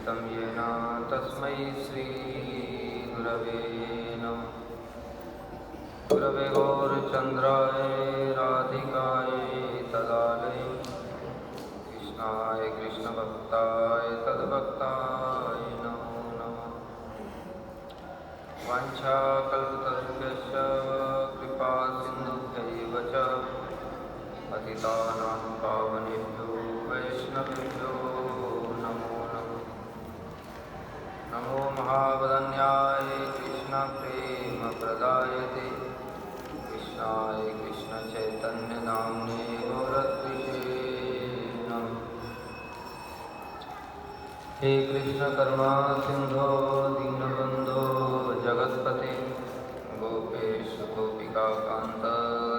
चित्तं येन तस्मै श्रीगुरवे नमः। गुरवे गौरचन्द्राय राधिकाय तदालये कृष्णाय कृष्णभक्ताय तद्भक्ताय नमो नमः। वाञ्छाकल्पतरुभ्यश्च कृपा सिन्धुभ्यैव च पतितानां पावनेभ्यो वैष्णवेभ्यो नमो नमः। नमो महावदन्याय कृष्णप्रेमप्रदायते कृष्णाय कृष्णचैतन्यनाम्ने गौरद्विषे नमः। हे कृष्ण करुणा सिंधो दीनबंधो जगत्पते गोपेश गोपिकाकांत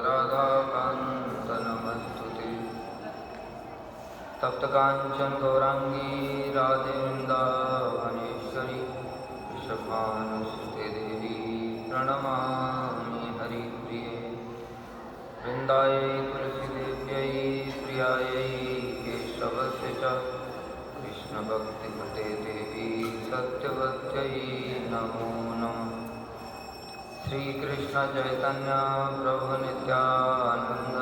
राधाकांत नमस्तुते। तप्त कांचन गौरांगी राधे वृंदावनेश्वरी वृषभानुसुते देवी प्रणमामि हरिप्रिये। वृंदायै तुलसीदेव्यै प्रियायै केशवस्य च कृष्णभक्तिमते देवी सत्यवत्यै नमो नमः। श्रीकृष्ण चैतन्य प्रभु नित्यानंद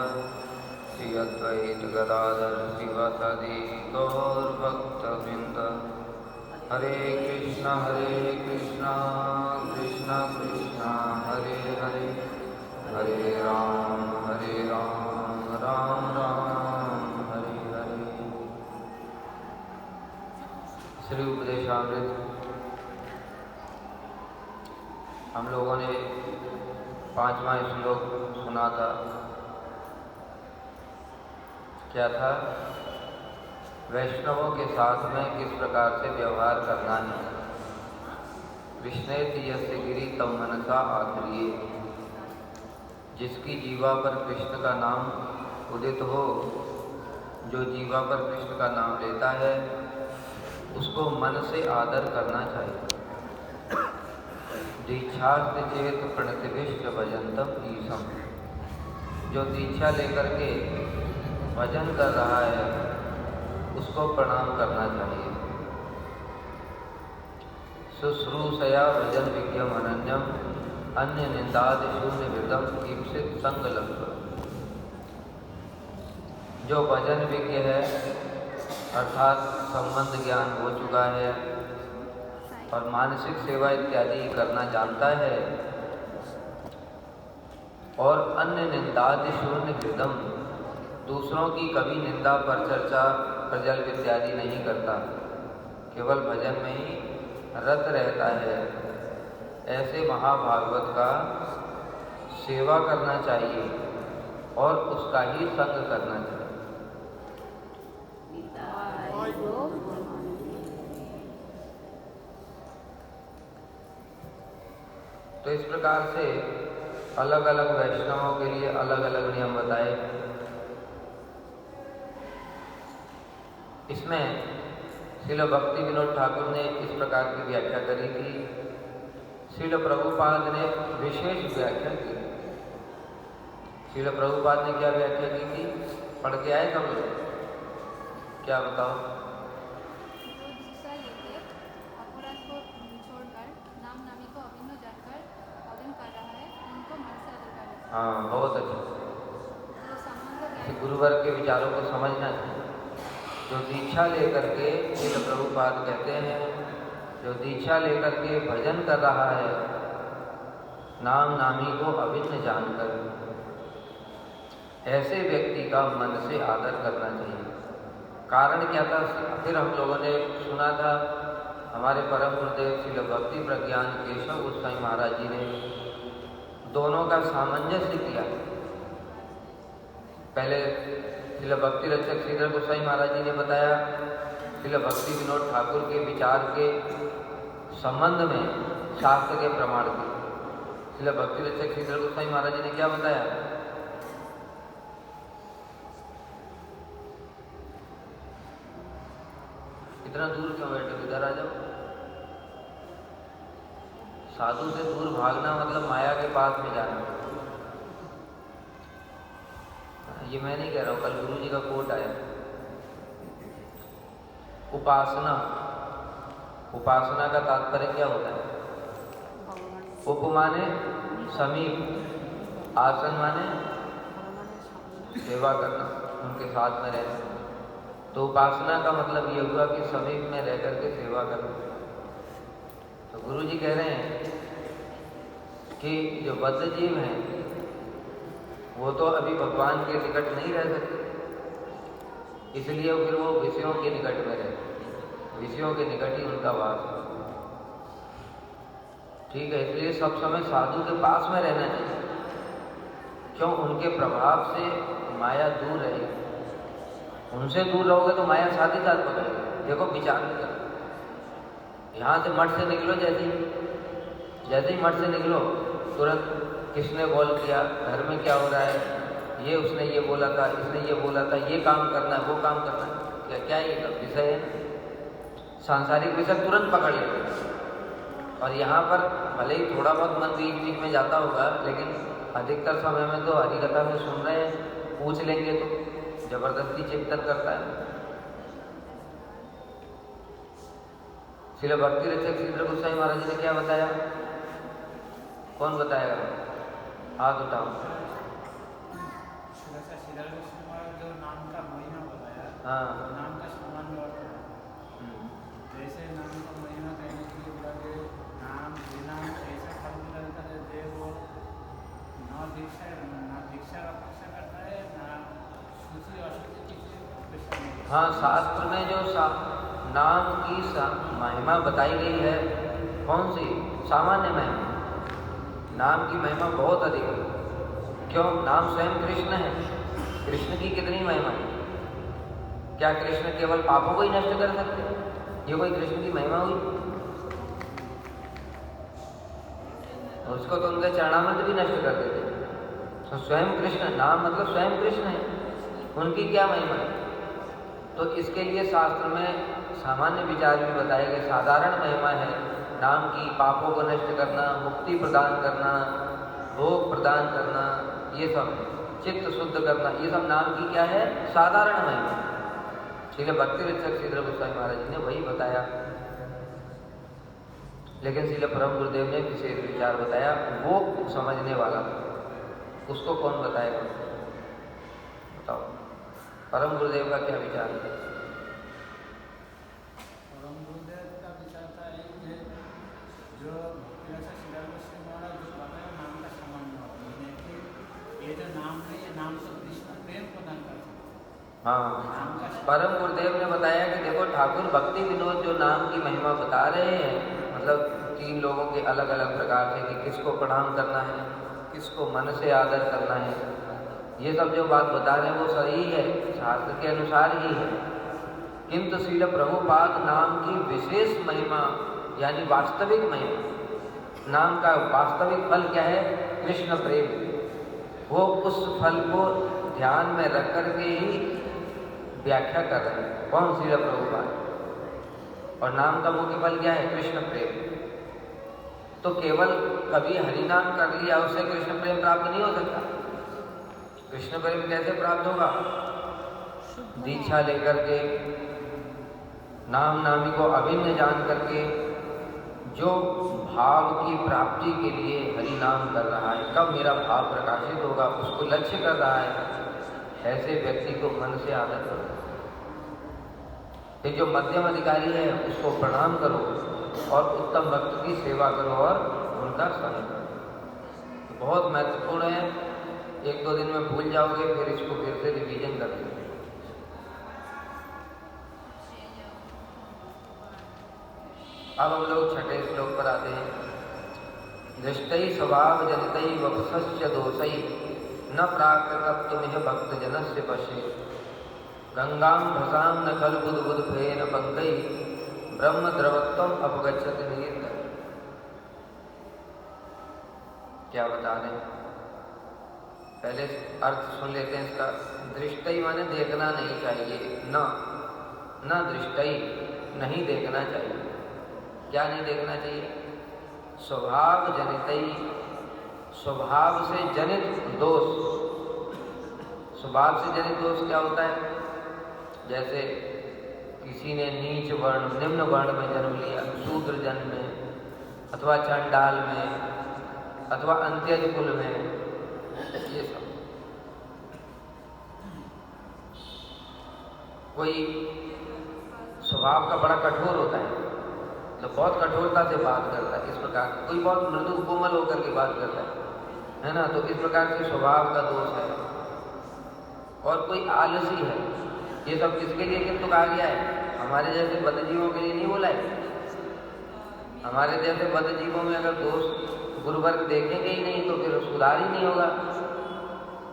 श्री अद्वैत गदाधर शिवासादि गौरभक्तवृंद। हरे कृष्ण कृष्ण कृष्ण हरे हरे हरे राम राम राम हरे हरे। श्री उपदेशामृत हम लोगों ने 5वां श्लोक सुना था। क्या था? वैष्णवों के साथ में किस प्रकार से व्यवहार करना है। कृष्णेति यस्य गिरि तव मनसा आश्रिये। जिसकी जीवा पर कृष्ण का नाम उदित हो, जो जीवा पर कृष्ण का नाम लेता है, उसको मन से आदर करना चाहिए। दीक्षार्थ चेत प्रणतिभिश्च भजन्तम ईशम। जो दीक्षा लेकर के भजन कर रहा है, उसको प्रणाम करना चाहिए। शुश्रूषया भजन विज्ञम अनन्यम अन्य निंदादि शून्य विदम ईप्सित संगलभ। जो भजन विज्ञ है अर्थात संबंध ज्ञान हो चुका है और मानसिक सेवा इत्यादि करना जानता है और अन्य निंदादि शून्य विदम, दूसरों की कभी निंदा पर चर्चा प्रजल्प इत्यादि नहीं करता, केवल भजन में ही रत रहता है, ऐसे महाभागवत का सेवा करना चाहिए और उसका ही संग करना चाहिए। तो इस प्रकार से अलग अलग वैष्णवों के लिए अलग अलग नियम बताए। इसमें श्रील भक्ति विनोद ठाकुर ने इस प्रकार की व्याख्या करी थी। श्रील प्रभुपाद ने विशेष व्याख्या की। श्रील प्रभुपाद ने क्या व्याख्या की थी? पढ़ के आए सब लोग? क्या बताओ? हाँ, बहुत अच्छा। गुरुवर के विचारों को समझना चाहिए। जो दीक्षा लेकर के, श्रील प्रभुपाद कहते हैं, जो दीक्षा लेकर के भजन कर रहा है नाम नामी को अभिन्न जानकर, ऐसे व्यक्ति का मन से आदर करना चाहिए। कारण क्या था? फिर हम लोगों ने सुना था, हमारे परम गुरुदेव श्रील भक्ति प्रज्ञान केशव गोस्वामी महाराज जी ने दोनों का सामंजस्य किया। पहले श्रील भक्ति रक्षक श्रीधर गोस्वामी महाराज जी ने बताया श्रील भक्ति विनोद ठाकुर के विचार के संबंध में शास्त्र के प्रमाण के। श्रील भक्ति रक्षक श्रीधर गोस्वामी महाराज जी ने क्या बताया? इतना दूर क्यों बैठे? इधर आ जाओ। साधु से दूर भागना मतलब माया के पास में जाना। ये मैं नहीं कह रहा हूँ, कल गुरु जी का कोट आया। उपासना उपासना का तात्पर्य क्या होता है? उप माने समीप, आसन माने सेवा करना, उनके साथ में रहना। तो उपासना का मतलब ये हुआ कि समीप में रह करके सेवा करना। तो गुरु जी कह रहे हैं कि जो बद्ध जीव हैं वो तो अभी भगवान के निकट नहीं रह सकते, इसलिए फिर वो विषयों के निकट में रहते, विषयों के निकट ही उनका वास है। ठीक है, इसलिए सब समय साधु के पास में रहना चाहिए। क्यों? उनके प्रभाव से माया दूर रहेगी। उनसे दूर रहोगे तो माया साथ ही साथ पकड़ेगी। देखो विचार करो, यहाँ से मठ से निकलो, जैसे ही मठ से निकलो तुरंत किसने कॉल किया, घर में क्या हो रहा है, ये उसने ये बोला था, इसने ये बोला था, ये काम करना है, वो काम करना है, क्या ये विषय है, सांसारिक विषय तुरंत पकड़ लेते हैं। और यहाँ पर भले ही थोड़ा बहुत मन बीच बीच में जाता होगा, लेकिन अधिकतर समय में तो हरि कथा में सुन रहे हैं, पूछ लेंगे तो जबरदस्ती चिंतन करता है। श्रील भक्ति रक्षक श्रीधर गोस्वामी महाराज जी ने क्या बताया? कौन बताएगा? हाथ उठाओ। जो नाम का महिमा बताया, हाँ, नाम का सामान्य अर्थ है। जैसे नाम का महिमा कहने के लिए बोला कि नाम बिना ऐसा फल मिलता है जो वो ना दीक्षा का पक्ष करता है, ना शुचि अशुचि की। हाँ, शास्त्र में जो नाम की महिमा बताई गई है, कौन सी? सामान्य महिमा। नाम की महिमा बहुत अधिक है। क्यों? नाम स्वयं कृष्ण है। कृष्ण की कितनी महिमा है? क्या कृष्ण केवल पापों को ही नष्ट कर सकते हैं? ये कोई कृष्ण की महिमा हुई? उसको तो उनके चरणामृत भी नष्ट कर देते। तो स्वयं कृष्ण, नाम मतलब स्वयं कृष्ण है, उनकी क्या महिमा है? तो इसके लिए शास्त्र में सामान्य विचार भी बताए गए। साधारण महिमा है नाम की, पापों को नष्ट करना, मुक्ति प्रदान करना, भोग प्रदान करना, ये सब चित्त शुद्ध करना, ये सब नाम की क्या है? साधारण महिमा। श्रील भक्ति रक्षक श्रीधर गोस्वामी महाराज जी ने वही बताया। लेकिन श्रील परम गुरुदेव ने विशेष विचार बताया, वो समझने वाला, उसको कौन बताएगा? बताओ, परम गुरुदेव का क्या विचार है? परम गुरुदेव का विचार था जो नाम का सामान्य, ये जो नाम है, ये नाम तो कृष्ण प्रेम प्रदान करते हैं। हाँ, परम गुरुदेव ने बताया कि देखो ठाकुर भक्ति विनोद जो नाम की महिमा बता रहे हैं, मतलब 3 लोगों के अलग अलग प्रकार से कि किसको प्रणाम करना है, किसको मन से आदर करना है, ये सब जो बात बता रहे हैं वो सही है, शास्त्र के अनुसार ही है। किंतु श्रील प्रभुपाद नाम की विशेष महिमा यानी वास्तविक महिमा, नाम का वास्तविक फल क्या है? कृष्ण प्रेम। वो उस फल को ध्यान में रख करके ही व्याख्या कर रहे हैं। कौन? श्रील प्रभुपाद। और नाम का मुख्य फल क्या है? कृष्ण प्रेम। तो केवल कभी हरि नाम कर लिया उससे कृष्ण प्रेम प्राप्त नहीं हो सकता। कृष्ण प्रेम कैसे प्राप्त होगा? दीक्षा लेकर के, नाम नामी को अभिन्न जान करके, जो भाव की प्राप्ति के लिए हरि नाम कर रहा है, कब मेरा भाव प्रकाशित होगा उसको लक्ष्य कर रहा है, ऐसे व्यक्ति को मन से आदर करो। फिर जो मध्यम अधिकारी है उसको प्रणाम करो और उत्तम भक्त की सेवा करो और उनका संग करो। बहुत महत्वपूर्ण है, 1-2 दिन में भूल जाओगे, फिर इसको फिर से रिवीजन कर लो। अब हम लोग 6ठे श्लोक पर आते हैं। दृष्टि स्वभाव जनितै वक्षस्य दोषै न प्राकृतत्वमिह भक्त जनस्य पशे गंगां भसां न खलु बुद्बुद्भेन पंकै ब्रह्म द्रवत्वम अपगच्छति नियत। क्या बता रहे हैं? पहले अर्थ सुन लेते हैं इसका। दृष्टि माने देखना नहीं चाहिए, न दृष्टि, नहीं देखना चाहिए। क्या नहीं देखना चाहिए? स्वभाव जनितै, स्वभाव से जनित दोष। स्वभाव से जनित दोष क्या होता है? जैसे किसी ने नीच वर्ण निम्न वर्ण में जन्म लिया, शूद्र जन्म में, अथवा चंडाल में, अथवा अंत्यज कुल में, ये सब। कोई स्वभाव का बड़ा कठोर होता है, तो बहुत कठोरता से बात करता है, इस प्रकार। कोई बहुत मृदु कोमल होकर के बात करता है ना, तो इस प्रकार से स्वभाव का दोष है। और कोई आलसी है, ये सब किसके लिए किंतु कहा गया है? हमारे जैसे बद्धजीवों के लिए नहीं बोला है। हमारे जैसे बद्धजीवों में अगर दोष गुरु वर्ग देखेंगे ही नहीं तो फिर सुधार ही नहीं होगा,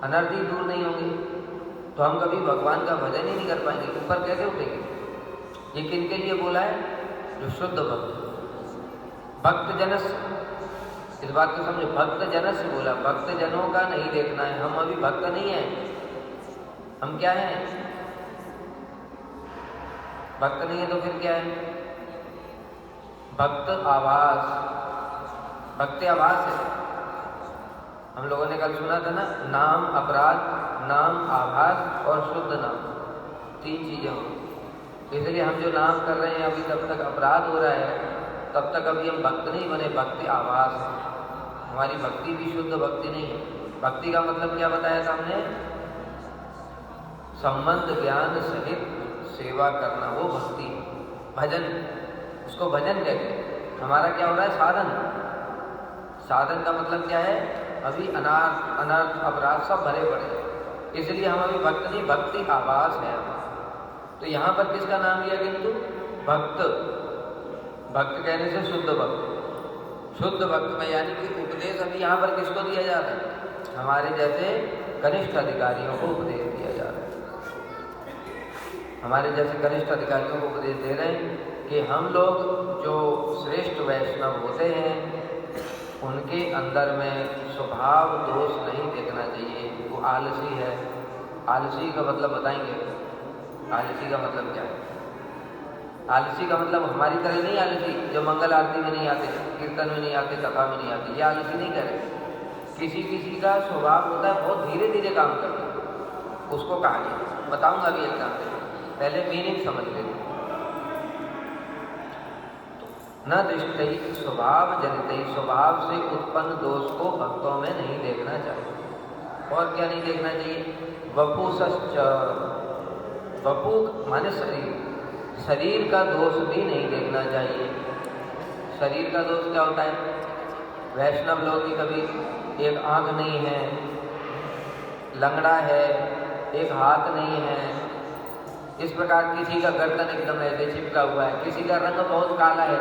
अनर्थ ही दूर नहीं होंगे, तो हम कभी भगवान का भजन ही नहीं कर पाएंगे, ऊपर कैसे उठेंगे? ये किनके लिए बोला है? जो शुद्ध भक्त, भक्त जनस, इस बात को समझो, भक्त जनस से बोला, भक्त जनों का नहीं देखना है। हम अभी भक्त नहीं है, हम क्या हैं? भक्त नहीं है तो फिर क्या है? भक्त आभास, भक्ति आभास है। हम लोगों ने कल सुना था ना, नाम अपराध, नाम आभास और शुद्ध नाम, 3 चीजें होंगी। इसलिए हम जो नाम कर रहे हैं अभी तब तक अपराध हो रहा है, तब तक अभी हम भक्त नहीं बने, भक्ति आभास है। हमारी भक्ति भी शुद्ध भक्ति नहीं है। भक्ति का मतलब क्या बताया था हमने? संबंध ज्ञान सहित सेवा करना, वो भक्ति। भजन, उसको भजन कहते हैं। हमारा क्या हो रहा है? साधन। साधन का मतलब क्या है? अभी अनर्थ अपराध सब भरे पड़े, इसलिए हम अभी भक्त नहीं, भक्ति आभास है। तो यहाँ पर किसका नाम लिया? किंतु भक्त। भक्त कहने से शुद्ध भक्त, शुद्ध भक्त में, यानी कि उपदेश अभी यहाँ पर किसको दिया जा रहा है? हमारे जैसे कनिष्ठ अधिकारियों को उपदेश दिया जा रहा है। हमारे जैसे कनिष्ठ अधिकारियों को उपदेश दे रहे हैं कि हम लोग जो श्रेष्ठ वैष्णव होते हैं उनके अंदर में स्वभाव दोष नहीं देखना चाहिए। वो आलसी है। आलसी का मतलब बताएंगे? आलसी का मतलब क्या है? आलसी का मतलब हमारी तरह नहीं आलसी जो मंगल आरती में नहीं आते, कीर्तन में नहीं आते, कथा में नहीं आते, ये आलसी नहीं कह रहे। किसी किसी का स्वभाव होता है बहुत धीरे धीरे काम करना, उसको कहा गया। बताऊंगा अभी एग्जाम्पल, पहले मीनिंग समझ लेते। न दृष्टि स्वभाव जनित, स्वभाव से उत्पन्न दोष को भक्तों में नहीं देखना चाहिए। और क्या नहीं देखना चाहिए? वपुसश्च, वपु माने शरीर, शरीर का दोष भी नहीं देखना चाहिए। शरीर का दोष क्या होता है? वैष्णव लोग की कभी एक आंख नहीं है, लंगड़ा है, एक हाथ नहीं है, इस प्रकार किसी का गर्दन एकदम ऐसे चिपका हुआ है, किसी का रंग बहुत काला है,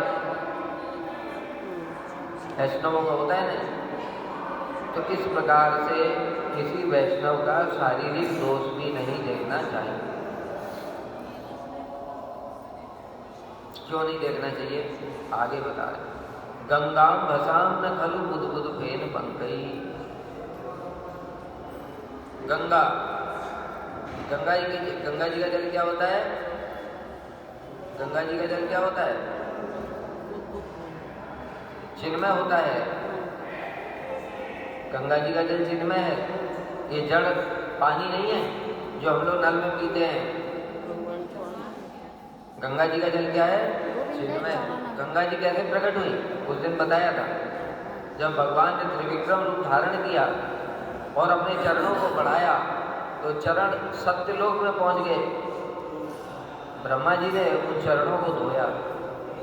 वैष्णवों का होता है ना। तो इस प्रकार से किसी वैष्णव का शारीरिक दोष भी नहीं देखना चाहिए। क्यों नहीं देखना चाहिए? आगे बता रहे, गंगाम भसाम न खलु बुध बुध फेन पंकई। गंगा, गंगा जी का जल क्या होता है? गंगा जी का जल क्या होता है? चिन्मय होता है। गंगा जी का जल चिन्मय है। ये जड़ पानी नहीं है जो हम लोग नल में पीते हैं। गंगा जी का जल क्या है? चिन्मय। गंगा जी कैसे प्रकट हुई? उस दिन बताया था, जब भगवान ने त्रिविक्रम रूप धारण किया और अपने चरणों को बढ़ाया तो चरण सत्यलोक में पहुंच गए। ब्रह्मा जी ने उन चरणों को धोया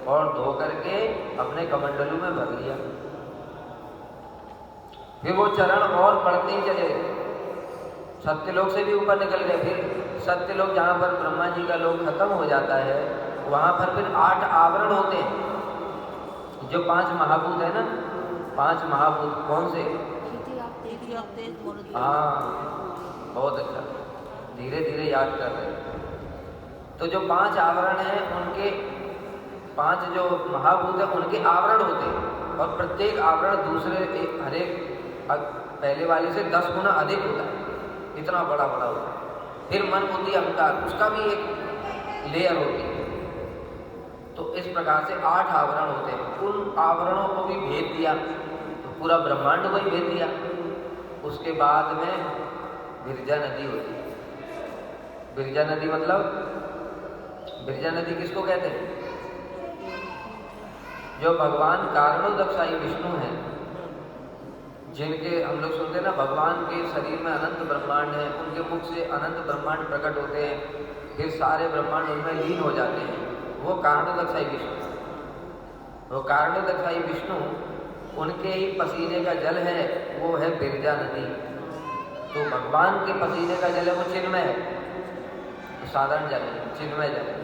और धो करके अपने कमंडलू में भर लिया। फिर वो चरण और बढ़ते ही चले, सत्यलोक से भी ऊपर निकल गए। फिर सत्यलोक जहाँ पर ब्रह्मा जी का लोक खत्म हो जाता है, वहाँ पर फिर 8 आवरण होते हैं। जो 5 महाभूत है ना, 5 महाभूत कौन से? हाँ, बहुत अच्छा, धीरे धीरे याद कर रहे हैं। तो जो 5 आवरण हैं, उनके 5 जो महाभूत है उनके आवरण होते हैं, और प्रत्येक आवरण दूसरे हर एक पहले वाले से 10 गुना अधिक होता है, इतना बड़ा बड़ा होता है। फिर मन बुद्धि अहंकार, उसका भी एक लेयर होती है। तो इस प्रकार से 8 आवरण होते हैं। उन आवरणों को भी भेद दिया, तो पूरा ब्रह्मांड को ही भेद दिया। उसके बाद में विरजा नदी होती है। विरजा नदी मतलब बिरजा नदी किसको कहते हैं? जो भगवान कारणोदकशाही विष्णु हैं, जिनके हम लोग सुनते हैं ना, भगवान के शरीर में अनंत ब्रह्मांड है, उनके मुख से अनंत ब्रह्मांड प्रकट होते हैं, फिर सारे ब्रह्मांड उनमें लीन हो जाते हैं, वो कारणोदकशाही विष्णु। वो कारणोदकशाही विष्णु, उनके ही पसीने का जल है, वो है बिरजा नदी। तो भगवान के पसीने का जल है, वो चिन्मय है, तो साधारण जल है, चिन्मय जल है।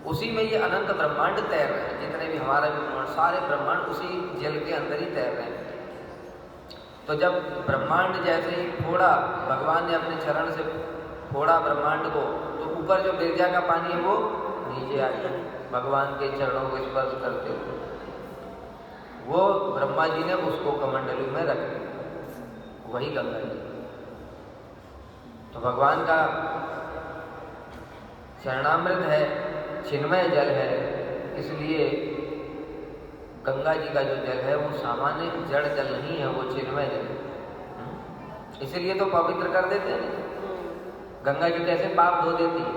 उसी में ये अनंत ब्रह्मांड तैर रहे हैं, जितने भी हमारा ब्रह्मांड, सारे ब्रह्मांड उसी जल के अंदर ही तैर रहे हैं। तो जब ब्रह्मांड जैसे ही फोड़ा, भगवान ने अपने चरण से फोड़ा ब्रह्मांड को, तो ऊपर जो बिरजा का पानी है वो नीचे आ गया, भगवान के चरणों को स्पर्श करते हुए। वो ब्रह्मा जी ने उसको कमंडलू में रख दिया, वही गंगा जी। तो भगवान का चरणामृत है, चिन्मय जल है, इसलिए गंगा जी का जो जल है वो सामान्य जड़ जल नहीं है, वो चिन्मय जल है। इसलिए तो पवित्र कर देते हैं। गंगा जी कैसे पाप धो देती है।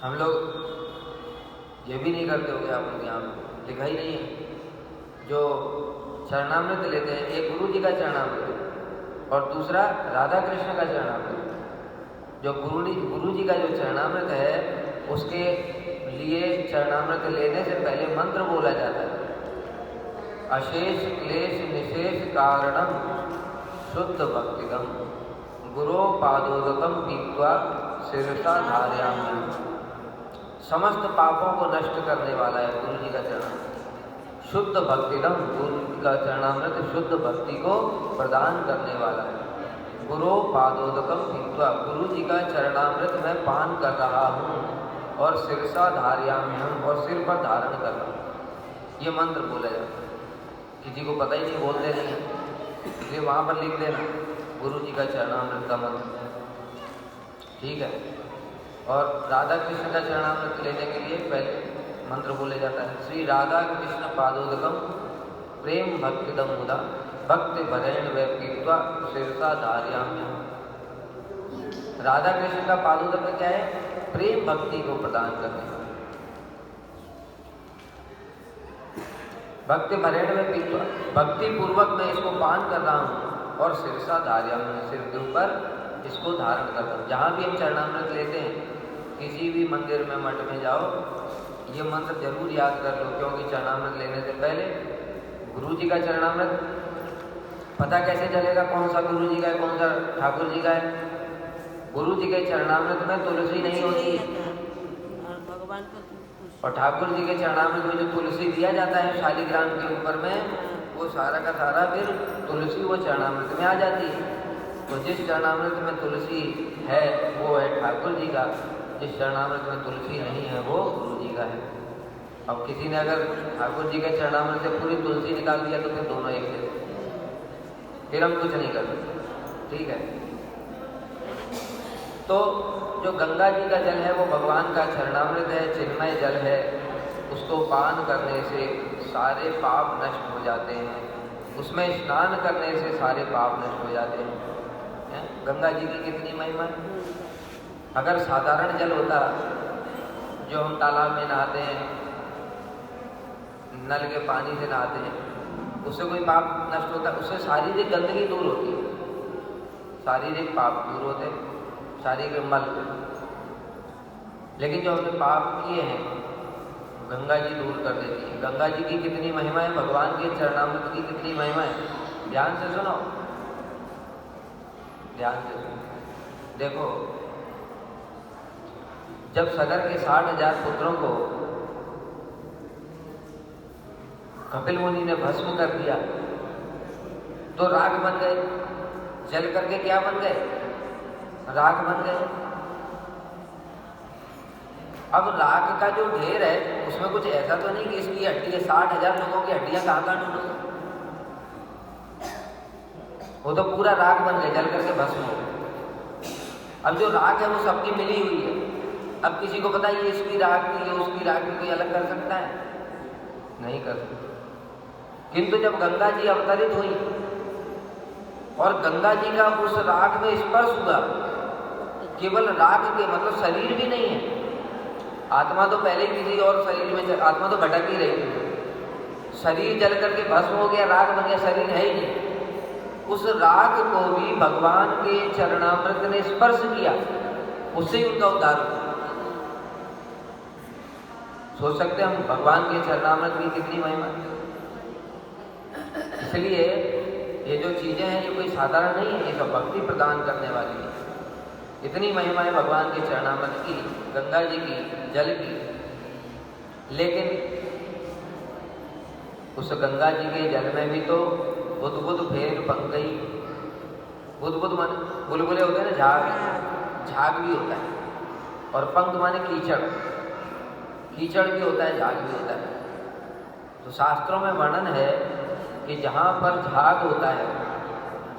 हम लोग ये भी नहीं करते हो गया, आप लोग यहाँ लिखा ही नहीं है। जो चरणामृत लेते हैं, एक गुरु जी का चरणामृत और दूसरा राधा कृष्ण का चरणामृत। जो गुरु जी का जो चरणामृत है, उसके लिए चरणामृत लेने से पहले मंत्र बोला जाता है, अशेष क्लेश निशेष कारणम शुद्ध भक्तिदम गुरो पादोदकम पीत्वा शिरसा धारयामि। समस्त पापों को नष्ट करने वाला है गुरु जी का चरणामृत। शुद्ध भक्तिदम, गुरु जी का चरणामृत शुद्ध भक्ति को प्रदान करने वाला है। गुरो पादोदकम पीत्वा, गुरु जी का चरणामृत मैं पान कर रहा हूँ और शिरसा धारयामि हूँ, और सिर पर धारण कर रहा हूँ। ये मंत्र बोला जाता है, किसी को पता ही नहीं, बोलते नहीं है, इसलिए वहाँ पर लिख देना गुरु जी का चरणामृत का मंत्र, ठीक है। और राधा कृष्ण का चरणामृत लेने के लिए पहले मंत्र बोले जाता है, श्री राधा कृष्ण पादोदकम प्रेम भक्तिदम मुदा भक्ति भरेण वे पीत्वा शिरसा धारयामि। राधा कृष्ण का पादोदक क्या है? प्रेम भक्ति को प्रदान करने वाला। भक्ति भरेण में पीत्वा, भक्ति पूर्वक मैं इसको पान कर रहा हूँ, और शिरसा धारयामि, सिर के ऊपर इसको धारण करता हूँ। जहाँ भी हम चरणामृत लेते हैं, किसी भी मंदिर में मठ में जाओ, ये मंत्र जरूर याद कर लो, क्योंकि चरणामृत लेने से पहले गुरु जी का चरणामृत पता कैसे चलेगा कौन सा गुरु जी का है, कौन सा ठाकुर जी का है? गुरु जी के चरणामृत में तुलसी नहीं होती है, और ठाकुर जी के चरणामृत में जो तुलसी दिया जाता है शालिग्राम के ऊपर में, वो सारा का सारा फिर तुलसी वो चरणामृत में आ जाती है। तो जिस चरणामृत में तुलसी है वो है ठाकुर जी का, जिस चरणामृत में तुलसी नहीं है वो गुरु जी का है। अब किसी ने अगर ठाकुर जी के चरणामृत से पूरी तुलसी निकाल दिया तो फिर दोनों एक थे, फिर हम कुछ नहीं कर सकते, ठीक है। तो जो गंगा जी का जल है वो भगवान का चरणामृत है, चिन्मय जल है। उसको पान करने से सारे पाप नष्ट हो जाते हैं, उसमें स्नान करने से सारे पाप नष्ट हो जाते हैं। गंगा जी की कितनी महिमा है। अगर साधारण जल होता जो हम तालाब में नहाते हैं, नल के पानी से नहाते हैं, उससे कोई पाप नष्ट होता? उससे शारीरिक गंदगी दूर होती है, शारीरिक पाप दूर होते, शारीरिक मल। लेकिन जो हमने पाप किए हैं गंगा जी दूर कर देती है। गंगा जी की कितनी महिमा है, भगवान के चरणामृत की कितनी महिमा है। ध्यान से सुनो, ध्यान से सुनो। देखो, जब सगर के 60,000 पुत्रों को कपिल मुनि ने भस्म कर दिया तो राख बन गए, जल करके क्या बन गए? राख बन गए। अब राख का जो ढेर है उसमें कुछ ऐसा तो नहीं कि इसकी हड्डी 60,000 लोगों की हड्डियां कहाँ ढूंढो, वो तो पूरा राख बन गए, जल करके भस्म हो गए। अब जो राख है वो सबकी मिली हुई है। अब किसी को पता ये इसकी राख की, ये उसकी राख की, कोई अलग कर सकता है? नहीं कर सकता। किंतु जब गंगा जी अवतरित हुई और गंगा जी का उस राख में स्पर्श हुआ, केवल राख के मतलब शरीर भी नहीं है, आत्मा तो पहले ही किसी और शरीर में, आत्मा तो भटक ही रही थी। शरीर जल करके भस्म हो गया, राख बन गया, शरीर है ही नहीं। उस राख को भी भगवान के चरणामृत ने स्पर्श किया, उससे ही उनका उद्धार हुआ। सोच सकते हैं हम भगवान के चरणामृत की कितनी महिमा। इसलिए ये जो चीजें हैं ये कोई साधारण नहीं है, ये सब भक्ति प्रदान करने वाली है। इतनी महिमा है भगवान के चरणामृत की, गंगा जी की, जल की। लेकिन उस गंगा जी के जल में भी तो बुद्ध बुद्ध फेर पंकई, बुद्ध बुद्ध माने बुलबुले होते हैं ना, झाग, झाग भी होता है। और पंख माने कीचड़, कीचड़ भी होता है, झाग भी होता है। तो शास्त्रों में वर्णन है कि जहाँ पर झाग होता है,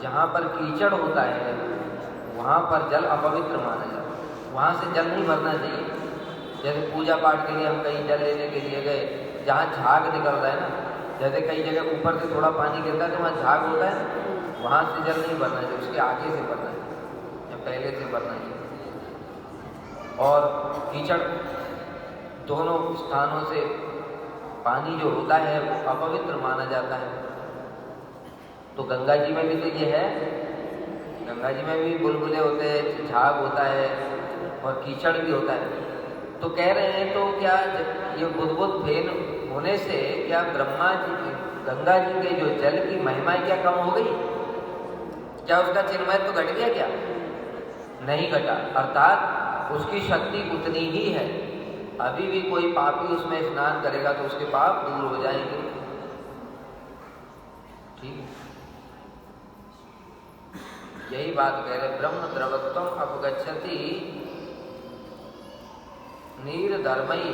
जहाँ पर कीचड़ होता है, वहाँ पर जल अपवित्र माना जाता है, वहाँ से जल नहीं भरना चाहिए। जैसे पूजा पाठ के लिए हम कहीं जल लेने के लिए गए, जहाँ झाग निकल रहा है ना, जैसे कई जगह ऊपर से थोड़ा पानी गिरता है तो वहाँ झाग होता है, वहाँ से जल नहीं भरना चाहिए, उसके आगे से भरना चाहिए या पहले से भरना चाहिए। और कीचड़ दोनों स्थानों से पानी जो होता है वो अपवित्र माना जाता है। तो गंगा जी में भी तो ये है, गंगा जी में भी बुलबुले होते हैं, झाग होता है और कीचड़ भी होता है। तो कह रहे हैं तो क्या ये बुद्ध फेन होने से क्या ब्रह्मा जी, गंगा जी के जो जल की महिमा क्या कम हो गई? क्या उसका चिन्मयत्व तो घट गया क्या? नहीं घटा, अर्थात उसकी शक्ति उतनी ही है। अभी भी कोई पापी उसमें स्नान करेगा तो उसके पाप दूर हो जाएंगे। ठीक, यही बात कह रहे, ब्रह्म द्रवत्वम अपगच्छति नीर धर्मई।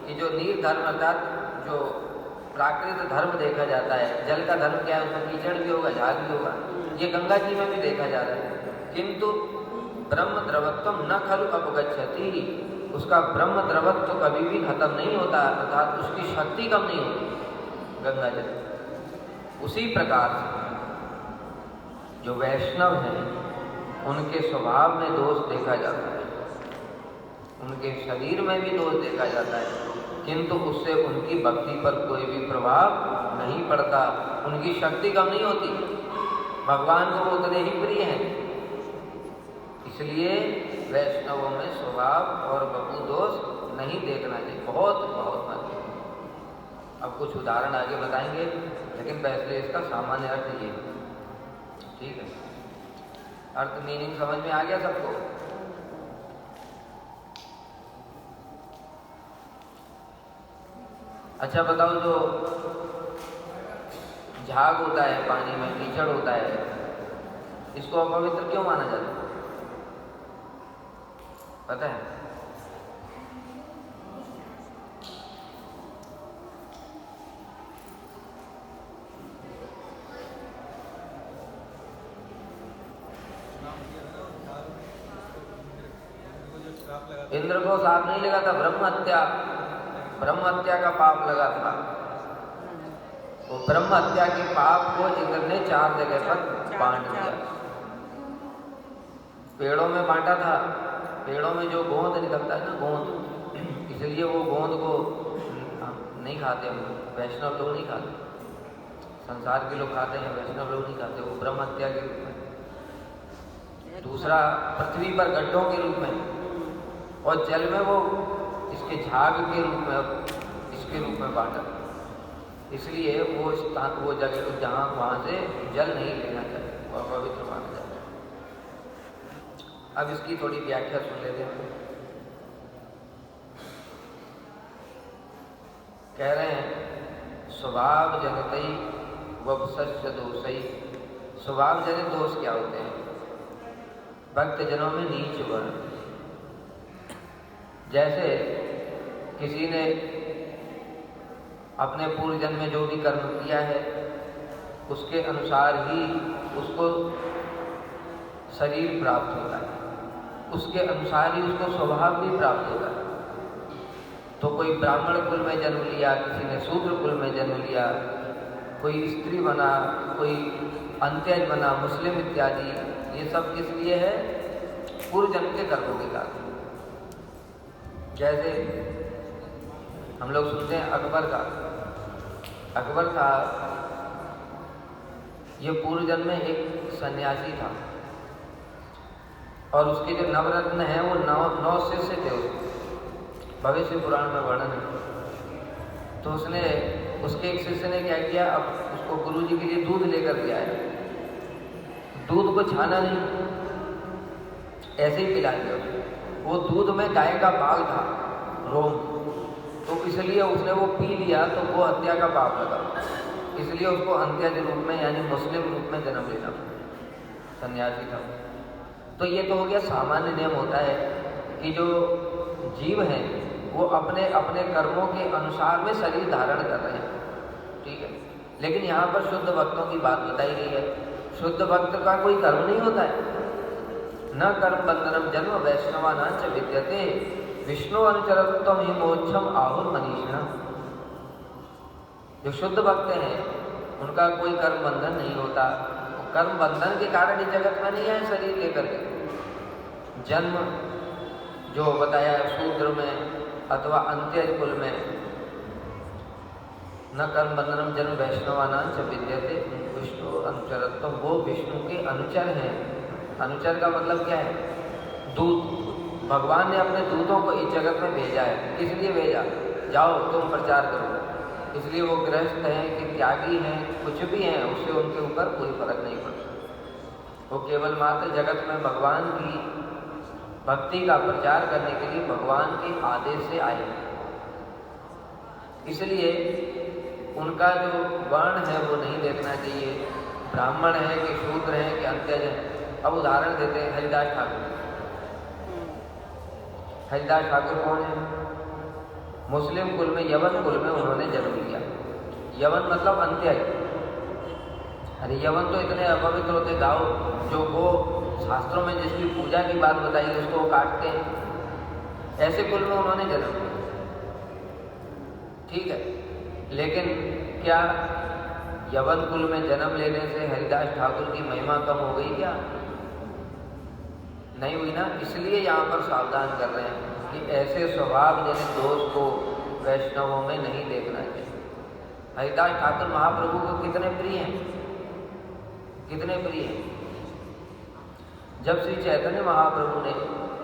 ये जो नीर धर्म अर्थात जो प्राकृतिक धर्म देखा जाता है, जल का धर्म क्या है, उसमें कीचड़ भी होगा, झाग भी होगा, ये गंगा जी में भी देखा जा रहा है। किंतु ब्रह्म द्रवत्वम न खलु अपगच्छति, उसका ब्रह्म द्रवत्व कभी भी खत्म नहीं होता, अर्थात उसकी शक्ति कम नहीं होती गंगा जल। उसी प्रकार जो वैष्णव हैं उनके स्वभाव में दोष देखा जाता है, उनके शरीर में भी दोष देखा जाता है, किंतु उससे उनकी भक्ति पर कोई भी प्रभाव नहीं पड़ता, उनकी शक्ति कम नहीं होती, भगवान को वो उतने ही प्रिय हैं। इसलिए वैष्णवों में स्वभाव और बपू दोष नहीं देखना चाहिए, बहुत बहुत मत। अब कुछ उदाहरण आगे बताएंगे, लेकिन पहले इसका सामान्य अर्थ ये, ठीक है? अर्थ मीनिंग समझ में आ गया सबको? अच्छा बताओ, जो झाग होता है पानी में, कीचड़ होता है, इसको अपवित्र क्यों माना जाता है? पता है? इंद्र को साफ नहीं लगा था, ब्रह्म हत्या का पाप लगा था। वो ब्रह्म हत्या के पाप को इंद्र ने 4 जगह पर बांट दिया। पेड़ों में बांटा था, पेड़ों में जो गोंद निकलता है ना, गोंद, इसलिए वो गोंद को नहीं खाते हम, वैष्णव लोग नहीं खाते, संसार के लोग खाते हैं, वैष्णव लोग नहीं खाते। वो ब्रह्म हत्या के रूप में। दूसरा, पृथ्वी पर गड्ढों के रूप में, और जल में वो इसके झाग के रूप में, इसके रूप में बांटा। इसलिए वो स्थान, वो जगह जहाँ वहाँ से जल नहीं लेना चाहिए और पवित्र माना जाता है। अब इसकी थोड़ी व्याख्या सुन लेते हैं। कह रहे हैं स्वभाव जनतई वपसस्य दोषई। स्वभाव जनित दोष क्या होते हैं? भक्त जनों में नीच वर्ण। जैसे किसी ने अपने पूर्व जन्म में जो भी कर्म किया है उसके अनुसार ही उसको शरीर प्राप्त होता है, उसके अनुसार ही उसको स्वभाव भी प्राप्त होता है। तो कोई ब्राह्मण कुल में जन्म लिया, किसी ने शूद्र कुल में जन्म लिया, कोई स्त्री बना, कोई अंत्यज बना, मुस्लिम इत्यादि, ये सब किस लिए है? पूर्व जन्म के कर्मों के कारण। जैसे हम लोग सुनते हैं अकबर था, ये पूर्व जन्म में एक सन्यासी था और उसके जो नवरत्न हैं वो 9 शिष्य थे। भविष्य पुराण में वर्णन है। तो उसके एक शिष्य ने क्या किया, अब उसको गुरुजी के लिए दूध लेकर के आया। दूध को छाना नहीं, ऐसे ही पिला दिया। वो दूध में गाय का बाल था, रोम, तो इसलिए उसने वो पी लिया तो वो हत्या का पाप लगा। इसलिए उसको अंत्यज रूप में यानी मुस्लिम रूप में जन्म लेना, सन्यासी था। तो ये तो हो गया सामान्य नियम होता है कि जो जीव हैं वो अपने अपने कर्मों के अनुसार में शरीर धारण कर रहे हैं, ठीक है। लेकिन यहाँ पर शुद्ध भक्तों की बात बताई गई है। शुद्ध भक्त का कोई कर्म नहीं होता है। न कर्म बंधनम जन्म वैष्णवानां च विद्यते विष्णु अनुचरत्वम ही मोक्षम आहुर मनीषिणा। जो शुद्ध भक्त हैं उनका कोई कर्म बंधन नहीं होता। कर्म बंधन के कारण इस जगत में नहीं है शरीर लेकर के। जन्म जो बताया शूद्र में अथवा अंत्यज कुल में, न कर्म बंधनम जन्म वैष्णवानां च विद्यते विष्णु अनुचरत्व, वो विष्णु के अनुचर हैं। अनुचर का मतलब क्या है, दूत। भगवान ने अपने दूतों को इस जगत में भेजा है। किस लिए भेजा, जाओ तुम प्रचार करो। इसलिए वो गृहस्थ हैं कि त्यागी हैं, कुछ भी हैं, उससे उनके ऊपर कोई फर्क नहीं पड़ता। वो केवल मात्र जगत में भगवान की भक्ति का प्रचार करने के लिए भगवान के आदेश से आए। इसलिए उनका जो वर्ण है वो नहीं देखना चाहिए, ब्राह्मण है कि शूद्र है कि अंत्यज है। अब उदाहरण देते हैं हरिदास ठाकुर। हरिदास ठाकुर कौन है, मुस्लिम कुल में, यवन कुल में उन्होंने जन्म लिया। यवन मतलब अंत्यज। अरे यवन तो इतने अपवित्र होते गाँव, जो वो शास्त्रों में जिसकी पूजा की बात बताई उसको वो काटते हैं। ऐसे कुल में उन्होंने जन्म लिया, ठीक है। लेकिन क्या यवन कुल में जन्म लेने से हरिदास ठाकुर की महिमा कम हो गई क्या, नहीं हुई ना। इसलिए यहाँ पर सावधान कर रहे हैं कि ऐसे स्वभाव जनित दोष को वैष्णवों में नहीं देखना चाहिए। हरिदास ठाकुर महाप्रभु को कितने प्रिय हैं, कितने प्रिय हैं। जब श्री चैतन्य महाप्रभु ने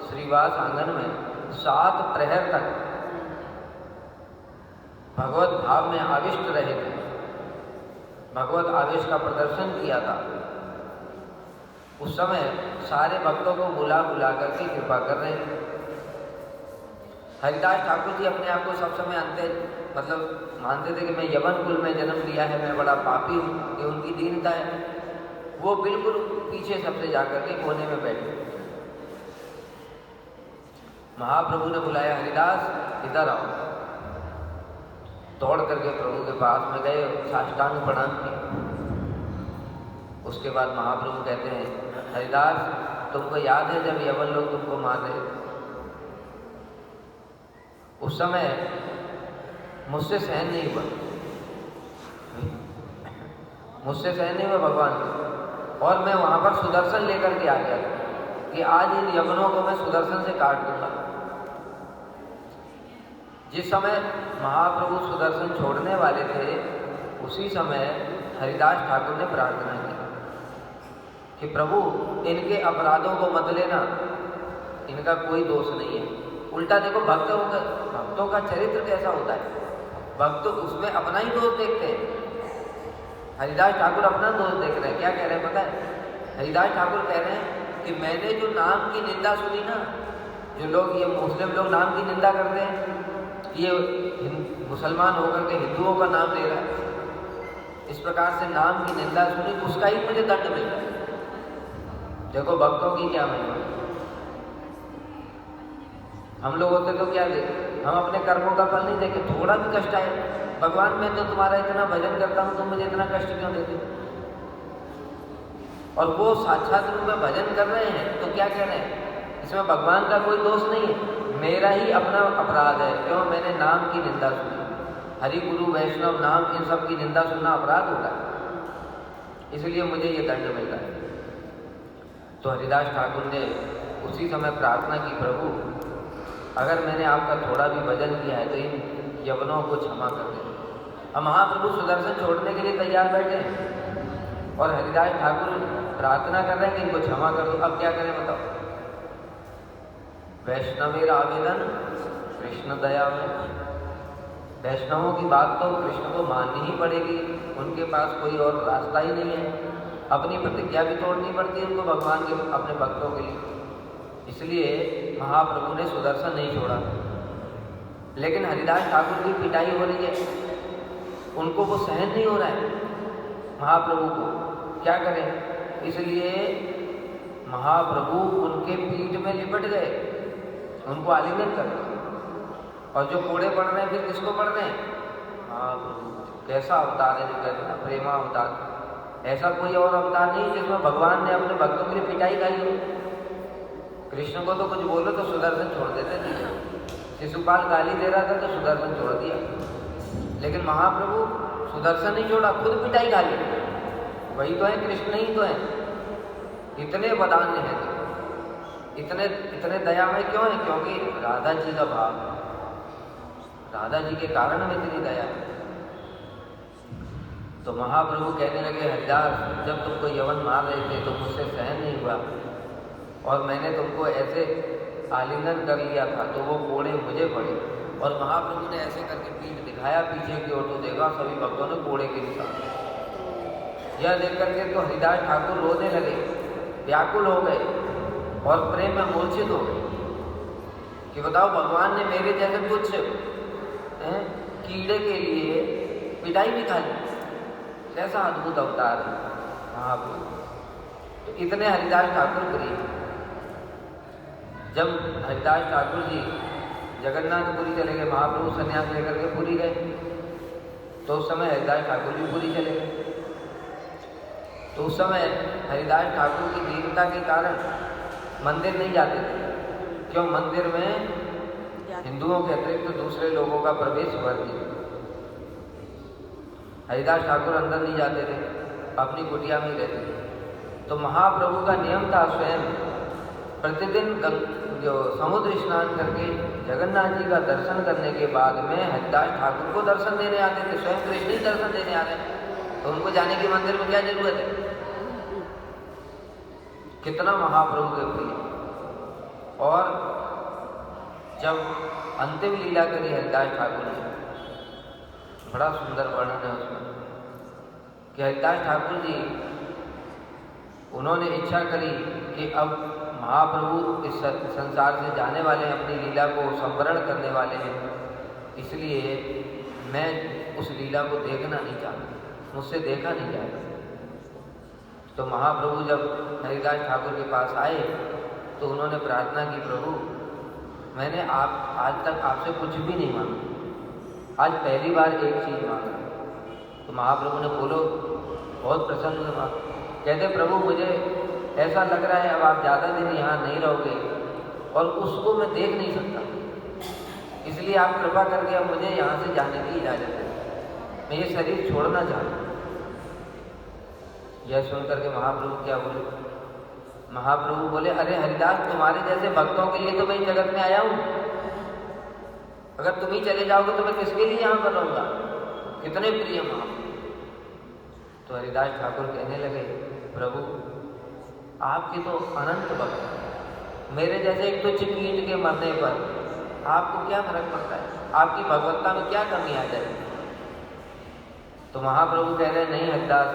श्रीवास आंगन में 7 प्रहर तक भगवत भाव में आविष्ट रहे थे, भगवत आवेश का प्रदर्शन किया था, उस समय सारे भक्तों को बुला बुला करके कृपा कर रहे थे। हरिदास ठाकुर जी अपने आप को सब समय मतलब मानते थे कि मैं यवन कुल में जन्म लिया है, मैं बड़ा पापी हूँ, ये उनकी दीनता है। वो बिल्कुल पीछे सबसे जाकर के कोने में बैठे। महाप्रभु ने बुलाया, हरिदास इधर आओ। दौड़ करके प्रभु के पास में गए, साष्टांग प्रणाम किया। उसके बाद महाप्रभु कहते हैं, हरिदास तुमको याद है जब यवन लोग तुमको मार रहे थे, उस समय मुझसे सहन नहीं हुआ, मुझसे सहन नहीं हुआ भगवान को, और मैं वहां पर सुदर्शन लेकर के आ गया कि आज इन यवनों को मैं सुदर्शन से काट दूंगा। जिस समय महाप्रभु सुदर्शन छोड़ने वाले थे, उसी समय हरिदास ठाकुर ने प्रार्थना की कि प्रभु इनके अपराधों को मत लेना, इनका कोई दोष नहीं है। उल्टा देखो भक्तों का चरित्र कैसा होता है, भक्त उसमें अपना ही दोष देखते हैं। हरिदास ठाकुर अपना दोष देख रहे हैं। क्या कह रहे हैं पता है, हरिदास ठाकुर कह रहे हैं कि मैंने जो नाम की निंदा सुनी ना, जो लोग ये मुस्लिम लोग नाम की निंदा करते हैं, ये मुसलमान होकर के हिंदुओं का नाम ले रहा है, इस प्रकार से नाम की निंदा सुनी, उसका ही मुझे दंड मिल रहा है। देखो भक्तों की क्या महिमा। हम लोग होते तो क्या देखे, हम अपने कर्मों का फल नहीं देखे, थोड़ा भी कष्ट आए, भगवान मैं तो तुम्हारा इतना भजन करता हूँ, तुम मुझे इतना कष्ट क्यों देते। और वो साक्षात रूप में भजन कर रहे हैं तो क्या कह रहे हैं, इसमें भगवान का कोई दोष नहीं है, मेरा ही अपना अपराध है। क्यों, मैंने नाम की निंदा सुनी। हरि गुरु वैष्णव नाम इन सब की निंदा सुनना अपराध होता है, इसलिए मुझे ये दंड मिल रहा है। तो हरिदास ठाकुर ने उसी समय प्रार्थना की, प्रभु अगर मैंने आपका थोड़ा भी वजन किया है तो इन यवनों को क्षमा कर दे। अब महाप्रभु सुदर्शन छोड़ने के लिए तैयार बैठे हैं और हरिदास ठाकुर प्रार्थना कर रहे हैं कि इनको क्षमा कर दो। अब क्या करें बताओ? वैष्णवेर आवेदन कृष्ण दया में। वैष्णवों की बात तो कृष्ण को माननी ही पड़ेगी, उनके पास कोई और रास्ता ही नहीं है। अपनी प्रतिज्ञा भी तोड़नी पड़ती है उनको भगवान के अपने भक्तों के लिए। इसलिए महाप्रभु ने सुदर्शन नहीं छोड़ा। लेकिन हरिदास ठाकुर की पिटाई हो रही है, उनको वो सहन नहीं हो रहा है महाप्रभु को, क्या करें? इसलिए महाप्रभु उनके पीठ में लिपट गए, उनको आलिंगन कर दिया। और जो कोड़े पड़ रहे हैं फिर किसको पड़ रहे हैं? महाप्रभु। कैसा अवतार है जो कहते हैं प्रेमा अवतार। ऐसा कोई और अवतार नहीं जिसमें भगवान ने अपने भक्तों के लिए पिटाई खाई हो। कृष्ण को तो कुछ बोलो तो सुदर्शन छोड़ देते थे। शिशुपाल गाली दे रहा था तो सुदर्शन छोड़ दिया। लेकिन महाप्रभु सुदर्शन नहीं छोड़ा, खुद पिटाई खा ली। वही तो है, कृष्ण ही तो है। इतने वदान्य हैं, इतने दयामय क्यों है? क्योंकि राधा जी का भाव, राधा जी के कारण में इतनी दया है। तो महाप्रभु कहने लगे, हरिदास, जब तुमको यवन मार रहे थे तो मुझसे सहन नहीं हुआ और मैंने तुमको ऐसे आलिंगन कर लिया था तो वो कोड़े मुझे पड़े। और महाप्रभु ने ऐसे करके पीठ दिखाया पीछे की ओर, तो देखा सभी भक्तों ने कोड़े के निशान। यह देख करके तो हरिदास ठाकुर रोने लगे, व्याकुल हो गए और प्रेम में मूर्छित हो गए कि बताओ, भगवान ने मेरे जैसे कुछ कीड़े के लिए पिटाई भी खा ली। कैसा अद्भुत अवतार है महाप्रभु। तो इतने हरिदास ठाकुर प्रिय। जब हरिदास ठाकुर जी जगन्नाथपुरी चले गए, महाप्रभु संन्यास लेकर के पुरी गए, तो उस समय हरिदास ठाकुर भी पुरी चले गए। तो उस समय हरिदास ठाकुर की दीनता के कारण मंदिर नहीं जाते थे। क्यों? मंदिर में हिंदुओं के अतिरिक्त दूसरे लोगों का प्रवेश वर्जित। हरिदास ठाकुर अंदर नहीं जाते थे, अपनी कुटिया में ही रहते थे। तो महाप्रभु का नियम था स्वयं प्रतिदिन जो समुद्र स्नान करके जगन्नाथ जी का दर्शन करने के बाद में हरिदास ठाकुर को दर्शन देने आते थे। स्वयं कृष्ण ही दर्शन देने आ रहे हैं, तो उनको जाने की मंदिर में क्या जरूरत है? कितना महाप्रभु के प्रिय। और जब अंतिम लीला करी हरिदास ठाकुर ने, बड़ा सुंदर वर्णन है उसमें कि हरिदास ठाकुर जी उन्होंने इच्छा करी कि अब महाप्रभु इस संसार से जाने वाले हैं, अपनी लीला को संवरण करने वाले हैं, इसलिए मैं उस लीला को देखना नहीं चाहता, मुझसे देखा नहीं जाएगा। तो महाप्रभु जब हरिदास ठाकुर के पास आए तो उन्होंने प्रार्थना की, प्रभु मैंने आज तक आपसे कुछ भी नहीं मांगा, आज पहली बार एक चीज़ मांगा। तो महाप्रभु ने बोलो बहुत प्रसन्न हुआ, कहते प्रभु मुझे ऐसा लग रहा है अब आप ज़्यादा दिन यहाँ नहीं रहोगे और उसको मैं देख नहीं सकता, इसलिए आप कृपा करके अब मुझे यहाँ से जाने की इजाज़त दें, मैं ये शरीर छोड़ना चाहता हूँ। यह सुन करके महाप्रभु क्या बोले? महाप्रभु बोले, अरे हरिदास, तुम्हारे जैसे भक्तों के लिए तो मैं जगत में आया हूँ, अगर तुम ही चले जाओगे तो मैं किसके लिए यहाँ पर रहूँगा? कितने प्रिय महाप्रभु। तो हरिदास ठाकुर कहने लगे, प्रभु आपके तो अनंत भक्त हैं, मेरे जैसे एक तुच्छ कीट के मरने पर आपको क्या फर्क पड़ता है? आपकी भगवत्ता में क्या कमी आ जाएगी? तो महाप्रभु कह रहे, नहीं हरिदास,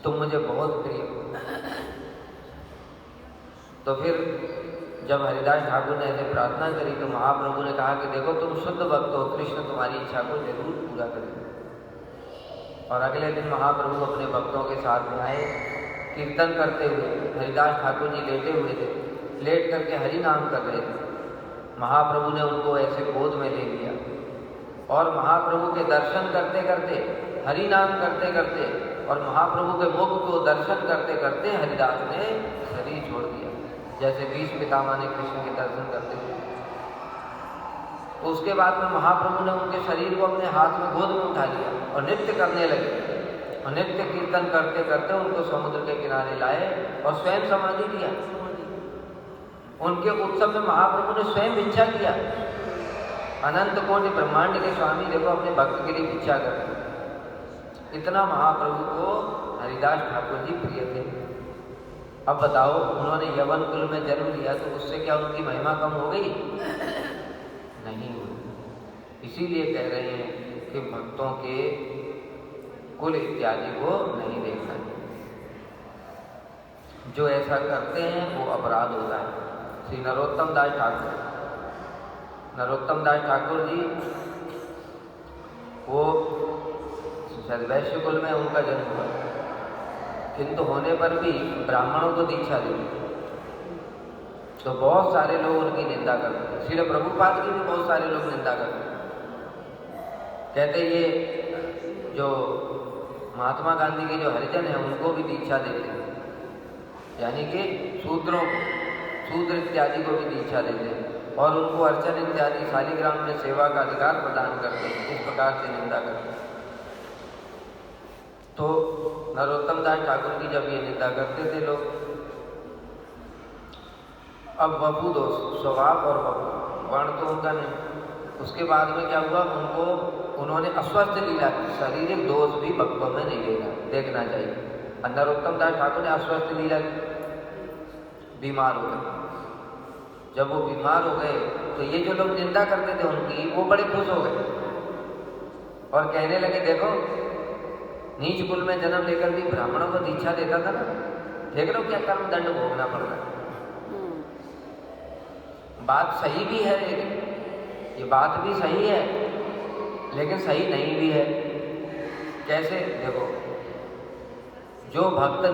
तुम मुझे बहुत प्रिय हो। तो फिर जब हरिदास ठाकुर ने ऐसे प्रार्थना करी तो महाप्रभु ने कहा कि देखो तुम शुद्ध भक्त हो, कृष्ण तुम्हारी इच्छा को जरूर पूरा करेंगे। और अगले दिन महाप्रभु अपने भक्तों के साथ में आए, कीर्तन करते हुए। हरिदास ठाकुर जी लेटे हुए थे, लेट करके हरि नाम कर रहे थे। महाप्रभु ने उनको ऐसे गोद में ले लिया और महाप्रभु के दर्शन करते करते, हरि नाम करते करते और महाप्रभु के मुख को दर्शन करते करते हरिदास ने शरीर छोड़ दिया, जैसे भीष्म पितामह ने कृष्ण के दर्शन करते हुए। उसके बाद में महाप्रभु ने उनके शरीर को अपने हाथ में गोद में उठा लिया और नृत्य करने लगे और नृत्य कीर्तन करते करते उनको समुद्र के किनारे लाए और स्वयं समाधि दिया। उनके उत्सव में महाप्रभु ने स्वयं भिक्षा किया। अनंत कोटि ब्रह्मांड के स्वामी देखो अपने भक्त के लिए भिक्षा करते। इतना महाप्रभु को हरिदास ठाकुर जी प्रिय थे। अब बताओ, उन्होंने यवन कुल में जन्म लिया तो उससे क्या उनकी महिमा कम हो गई? नहीं हुई। इसीलिए कह रहे हैं कि भक्तों के कुल इत्यादि को नहीं देखना चाहिए। जो ऐसा करते हैं वो अपराध होता है। श्री नरोत्तम दास ठाकुर जी वो वैश्य कुल में उनका जन्म हुआ, किंतु होने पर भी ब्राह्मणों को दीक्षा दी। तो बहुत सारे लोग उनकी निंदा करते। श्री प्रभुपाद की भी बहुत सारे लोग निंदा करते, कहते ये जो महात्मा गांधी के जो हरिजन हैं उनको भी दीक्षा देते हैं, यानी कि शूद्र इत्यादि को भी दीक्षा देते हैं और उनको अर्चन इत्यादि शालिग्राम में सेवा का अधिकार प्रदान करते हैं। इस प्रकार से निंदा करते हैं। तो नरोत्तम दास ठाकुर की जब ये निंदा करते थे लोग, अब वपु दोष, स्वभाव और वपु वर्ण तो उनका नहीं। उसके बाद में क्या हुआ, उन्होंने अस्वस्थ लीला की। शारीरिक दोष भी भक्तों में नहीं देखना चाहिए। नरोत्तम दास ठाकुर ने अस्वस्थ लीला की, बीमार हो गए। जब वो बीमार हो गए तो ये जो लोग निंदा करते थे उनकी, वो बड़े खुश हो गए और कहने लगे देखो, नीच कुल में जन्म लेकर भी ब्राह्मणों को दीक्षा देता था ना, देख लो क्या कर्म दंड भोगना पड़ रहा है। बात सही भी है, लेकिन ये बात भी सही है लेकिन सही नहीं भी है। कैसे? देखो, जो भक्त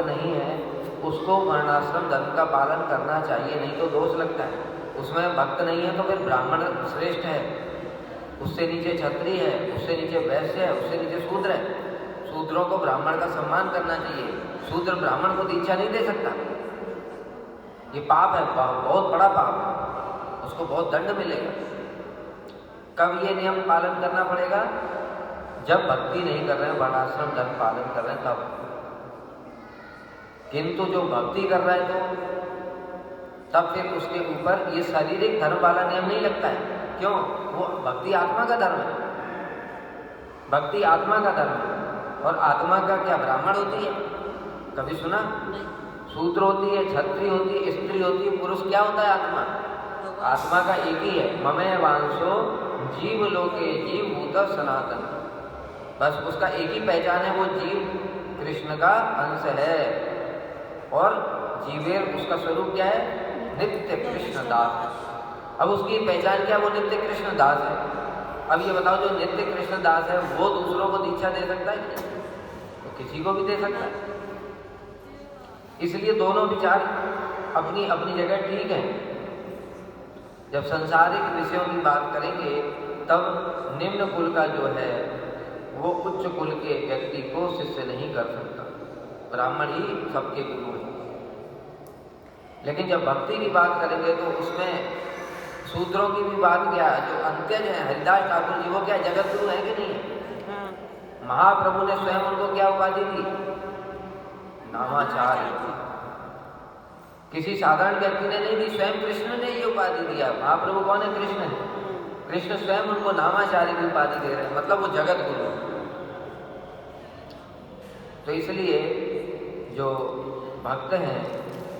नहीं है उसको वर्णाश्रम धर्म का पालन करना चाहिए, नहीं तो दोष लगता है। उसमें भक्त नहीं है तो फिर ब्राह्मण श्रेष्ठ है, उससे नीचे क्षत्रिय है, उससे नीचे वैश्य है, उससे नीचे शूद्र है। शूद्रों को ब्राह्मण का सम्मान करना चाहिए। शूद्र ब्राह्मण को दीक्षा नहीं दे सकता, ये पाप है, बहुत बड़ा पाप है, उसको बहुत दंड मिलेगा। कब ये नियम पालन करना पड़ेगा? जब भक्ति नहीं कर रहे हैं, वर्णाश्रम धर्म पालन कर रहे हैं तब। किंतु जो भक्ति कर रहा है तो तब फिर उसके ऊपर ये शारीरिक धर्म वाला नियम नहीं लगता है। क्यों? वो भक्ति आत्मा का धर्म है, भक्ति आत्मा का धर्म है। और आत्मा का क्या ब्राह्मण होती है? कभी सुना? शूद्र होती है, क्षत्रिय होती है, स्त्री होती है, पुरुष क्या होता है? आत्मा। आत्मा का एक ही है, ममे वांशो जीव लोके जीव भूत सनातन। बस उसका एक ही पहचान है, वो जीव कृष्ण का अंश है। और जीवेर उसका स्वरूप क्या है? नित्य कृष्ण दास। अब उसकी पहचान क्या? वो नित्य कृष्ण दास है। अब ये बताओ, जो नित्य कृष्ण दास है वो दूसरों को दीक्षा दे सकता है? तो किसी को भी दे सकता है। इसलिए दोनों विचार अपनी अपनी जगह ठीक है। जब संसारिक विषयों की बात करेंगे तब निम्न कुल का जो है वो उच्च कुल के व्यक्ति को शिष्य नहीं कर सकता, ब्राह्मण ही सबके गुरु है। लेकिन जब भक्ति की बात करेंगे तो उसमें शूद्रों की भी बात क्या है? जो अंत्यज है हरिदास ठाकुर जी, वो क्या जगत गुरु है कि नहीं है? महाप्रभु ने स्वयं उनको क्या उपाधि दी? नामाचार्य। किसी साधारण व्यक्ति ने नहीं दी, स्वयं कृष्ण ने ये उपाधि दिया। महाप्रभु कौन है? कृष्ण है। कृष्ण स्वयं उनको नामाचार्य की उपाधि दे रहे हैं, मतलब वो जगत गुरु। तो इसलिए जो भक्त हैं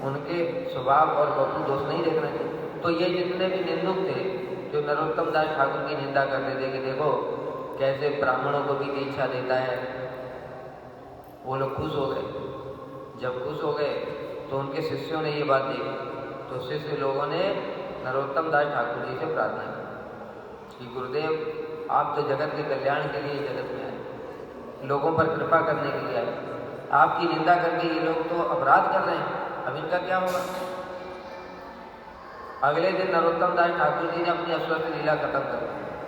उनके स्वभाव और वपु दोष नहीं देखना चाहिए। तो ये जितने भी निंदुक थे जो नरोत्तम दास ठाकुर की निंदा करते थे कि देखो कैसे ब्राह्मणों को भी दीक्षा देता है, वो लोग खुश हो गए। जब खुश हो गए तो उनके शिष्यों ने ये बात देखी, तो शिष्य लोगों ने नरोत्तम दास ठाकुर जी से प्रार्थना की कि गुरुदेव आप तो जगत के कल्याण के लिए जगत में आए, लोगों पर कृपा करने के लिए आए, आपकी निंदा करके ये लोग तो अपराध कर रहे हैं, अब इनका क्या होगा? अगले दिन नरोत्तम दास ठाकुर जी ने अपनी अस्वस्थ लीला खत्म कर दी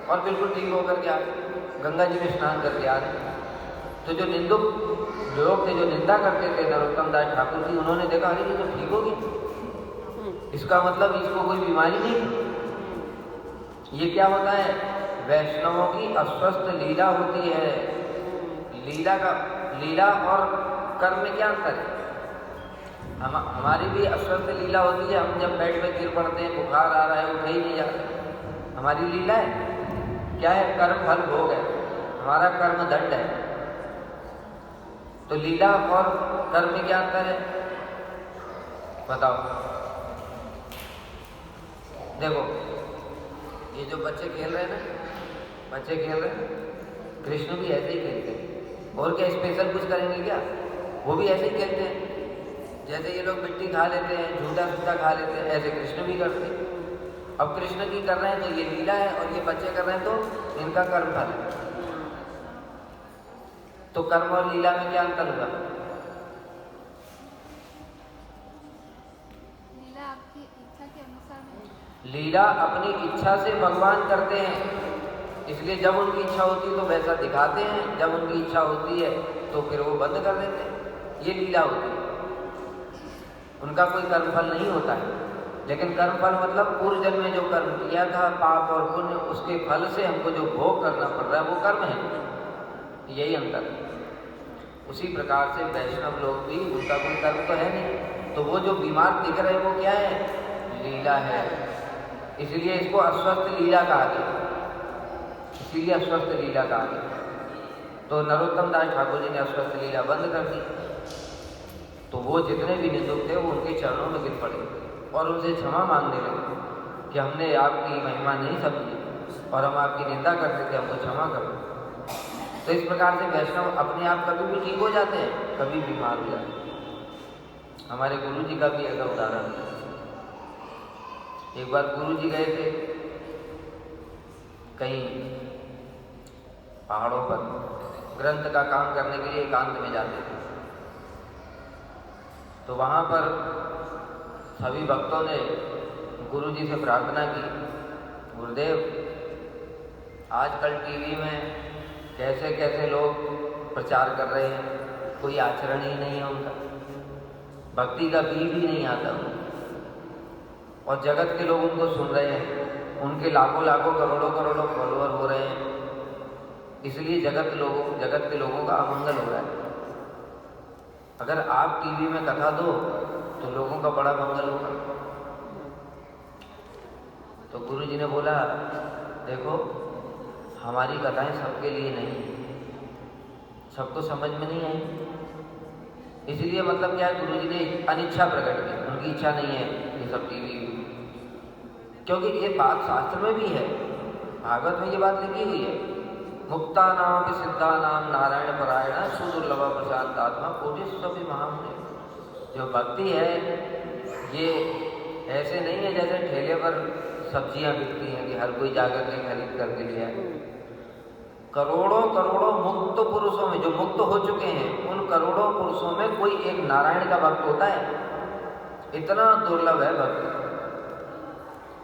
और बिल्कुल ठीक होकर के आ गंगा जी में स्नान करके आ रहे। तो जो निंदुक लोग थे, जो निंदा करते थे नरोत्तम दास ठाकुर जी, उन्होंने देखा अरे ये तो ठीक हो गई, इसका मतलब इसको कोई बीमारी नहीं। ये क्या होता है? वैष्णवों की अस्वस्थ लीला होती है। लीला और कर्म में क्या अंतर है? हमारी भी अस्वस्थ लीला होती है। हम जब बेड में गिर पड़ते हैं, बुखार आ रहा है, उठे ही नहीं जाते, हमारी लीला है। क्या है? कर्म फल भोग है, हमारा कर्म दंड है। तो लीला और कर्म में क्या अंतर है बताओ? देखो, ये जो बच्चे खेल रहे हैं ना, बच्चे खेल रहे हैं, कृष्ण भी ऐसे ही खेलते हैं। और क्या स्पेशल कुछ करेंगे क्या? वो भी ऐसे ही खेलते हैं। जैसे ये लोग मिट्टी खा लेते हैं, झूठा सूठा खा लेते हैं, ऐसे कृष्ण भी करते हैं। अब कृष्ण की कर रहे हैं तो ये लीला है, और ये बच्चे कर रहे हैं तो इनका कर्म फल है। तो कर्म और लीला में क्या अंतर हुआ? लीला आपकी इच्छा के अनुसार है। लीला अपनी इच्छा से भगवान करते हैं, इसलिए जब उनकी इच्छा होती है तो वैसा दिखाते हैं, जब उनकी इच्छा होती है तो फिर वो बंद कर देते हैं। ये लीला होती है, उनका कोई कर्मफल नहीं होता है। लेकिन कर्मफल मतलब पूर्व जन्म में जो कर्म किया था, पाप और पुण्य, उसके फल से हमको जो भोग करना पड़ रहा है वो कर्म है। यही अंतर है। उसी प्रकार से वैष्णव लोग भी, उनका कोई कर्म तो है नहीं, तो वो जो बीमार दिख रहे हैं वो क्या है? लीला है। इसलिए इसको अस्वस्थ लीला कहा गया, इसीलिए अस्वस्थ लीला कहा गया। तो नरोत्तम दास ठाकुर जी ने अस्वस्थ लीला बंद कर दी। तो वो जितने भी निंदुक थे वो उनके चरणों में गिर पड़े और उनसे क्षमा मांगने लगे कि हमने आपकी महिमा नहीं समझी और हम आपकी निंदा करते थे, हमको क्षमा करो। तो इस प्रकार से वैष्णव अपने आप कभी भी ठीक हो जाते हैं, कभी बीमार हो जाते हैं। हमारे गुरु जी का भी ऐसा उदाहरण है। एक बार गुरु जी गए थे कहीं पहाड़ों पर, ग्रंथ का काम करने के लिए एकांत में जाते थे। तो वहाँ पर सभी भक्तों ने गुरु जी से प्रार्थना की, गुरुदेव आजकल टीवी में कैसे कैसे लोग प्रचार कर रहे हैं, कोई आचरण ही नहीं है उनका, भक्ति का बीज भी नहीं आता उनको, और जगत के लोग उनको सुन रहे हैं, उनके लाखों लाखों करोड़ों करोड़ों फॉलोअर हो रहे हैं। इसलिए जगत के लोगों का अमंगल हो रहा है। अगर आप टीवी में कथा दो तो लोगों का बड़ा मंगल होगा। तो गुरु जी ने बोला, देखो हमारी कथाएं सबके लिए नहीं, सबको समझ में नहीं आई। इसलिए मतलब क्या है, गुरु जी ने अनिच्छा प्रकट की, उनकी इच्छा नहीं है ये सब टीवी, क्योंकि ये बात शास्त्र में भी है, भागवत में ये बात लिखी हुई है, मुक्ता नाम सिद्धा नाम नारायण परायण सुदुर्लभ प्रशांतात्मा कोटि सभी महामुनि। जो भक्ति है ये ऐसे नहीं है जैसे ठेले पर सब्जियां बिकती हैं कि हर कोई जाकर के खरीद करके ले आए। करोड़ों करोड़ों मुक्त पुरुषों में, जो मुक्त हो चुके हैं, उन करोड़ों पुरुषों में कोई एक नारायण का भक्त होता है। इतना दुर्लभ है भक्त।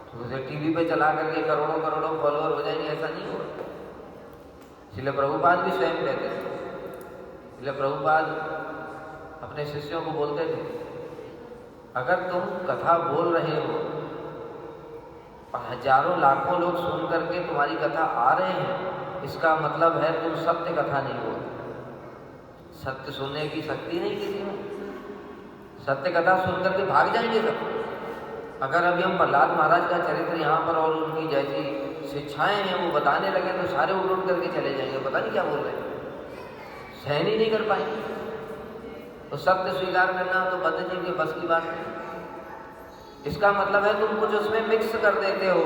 तो उसे टीवी पे चला करके करोड़ों करोड़ों फॉलोअर हो जाएंगे, ऐसा नहीं होगा। इसलिए प्रभुपाद भी स्वयं कहते थे, इसलिए प्रभुपाद अपने शिष्यों को बोलते थे, अगर तुम कथा बोल रहे हो और हजारों लाखों लोग सुन करके तुम्हारी कथा आ रहे हैं, इसका मतलब है तुम सत्य कथा नहीं बोलते। सत्य सुनने की शक्ति नहीं किसी में, सत्य कथा सुन करके भाग जाएंगे सब। अगर अभी हम प्रहलाद महाराज का चरित्र यहाँ पर और उनकी जैसी शिक्षाएं हैं वो बताने लगे तो सारे उड़ करके चले जाएंगे, पता नहीं क्या बोल रहे हैं, सहन ही नहीं कर पाएंगे। तो सत्य स्वीकार करना तो बद्ध जीव के बस की बात है। इसका मतलब है तुम कुछ उसमें मिक्स कर देते हो।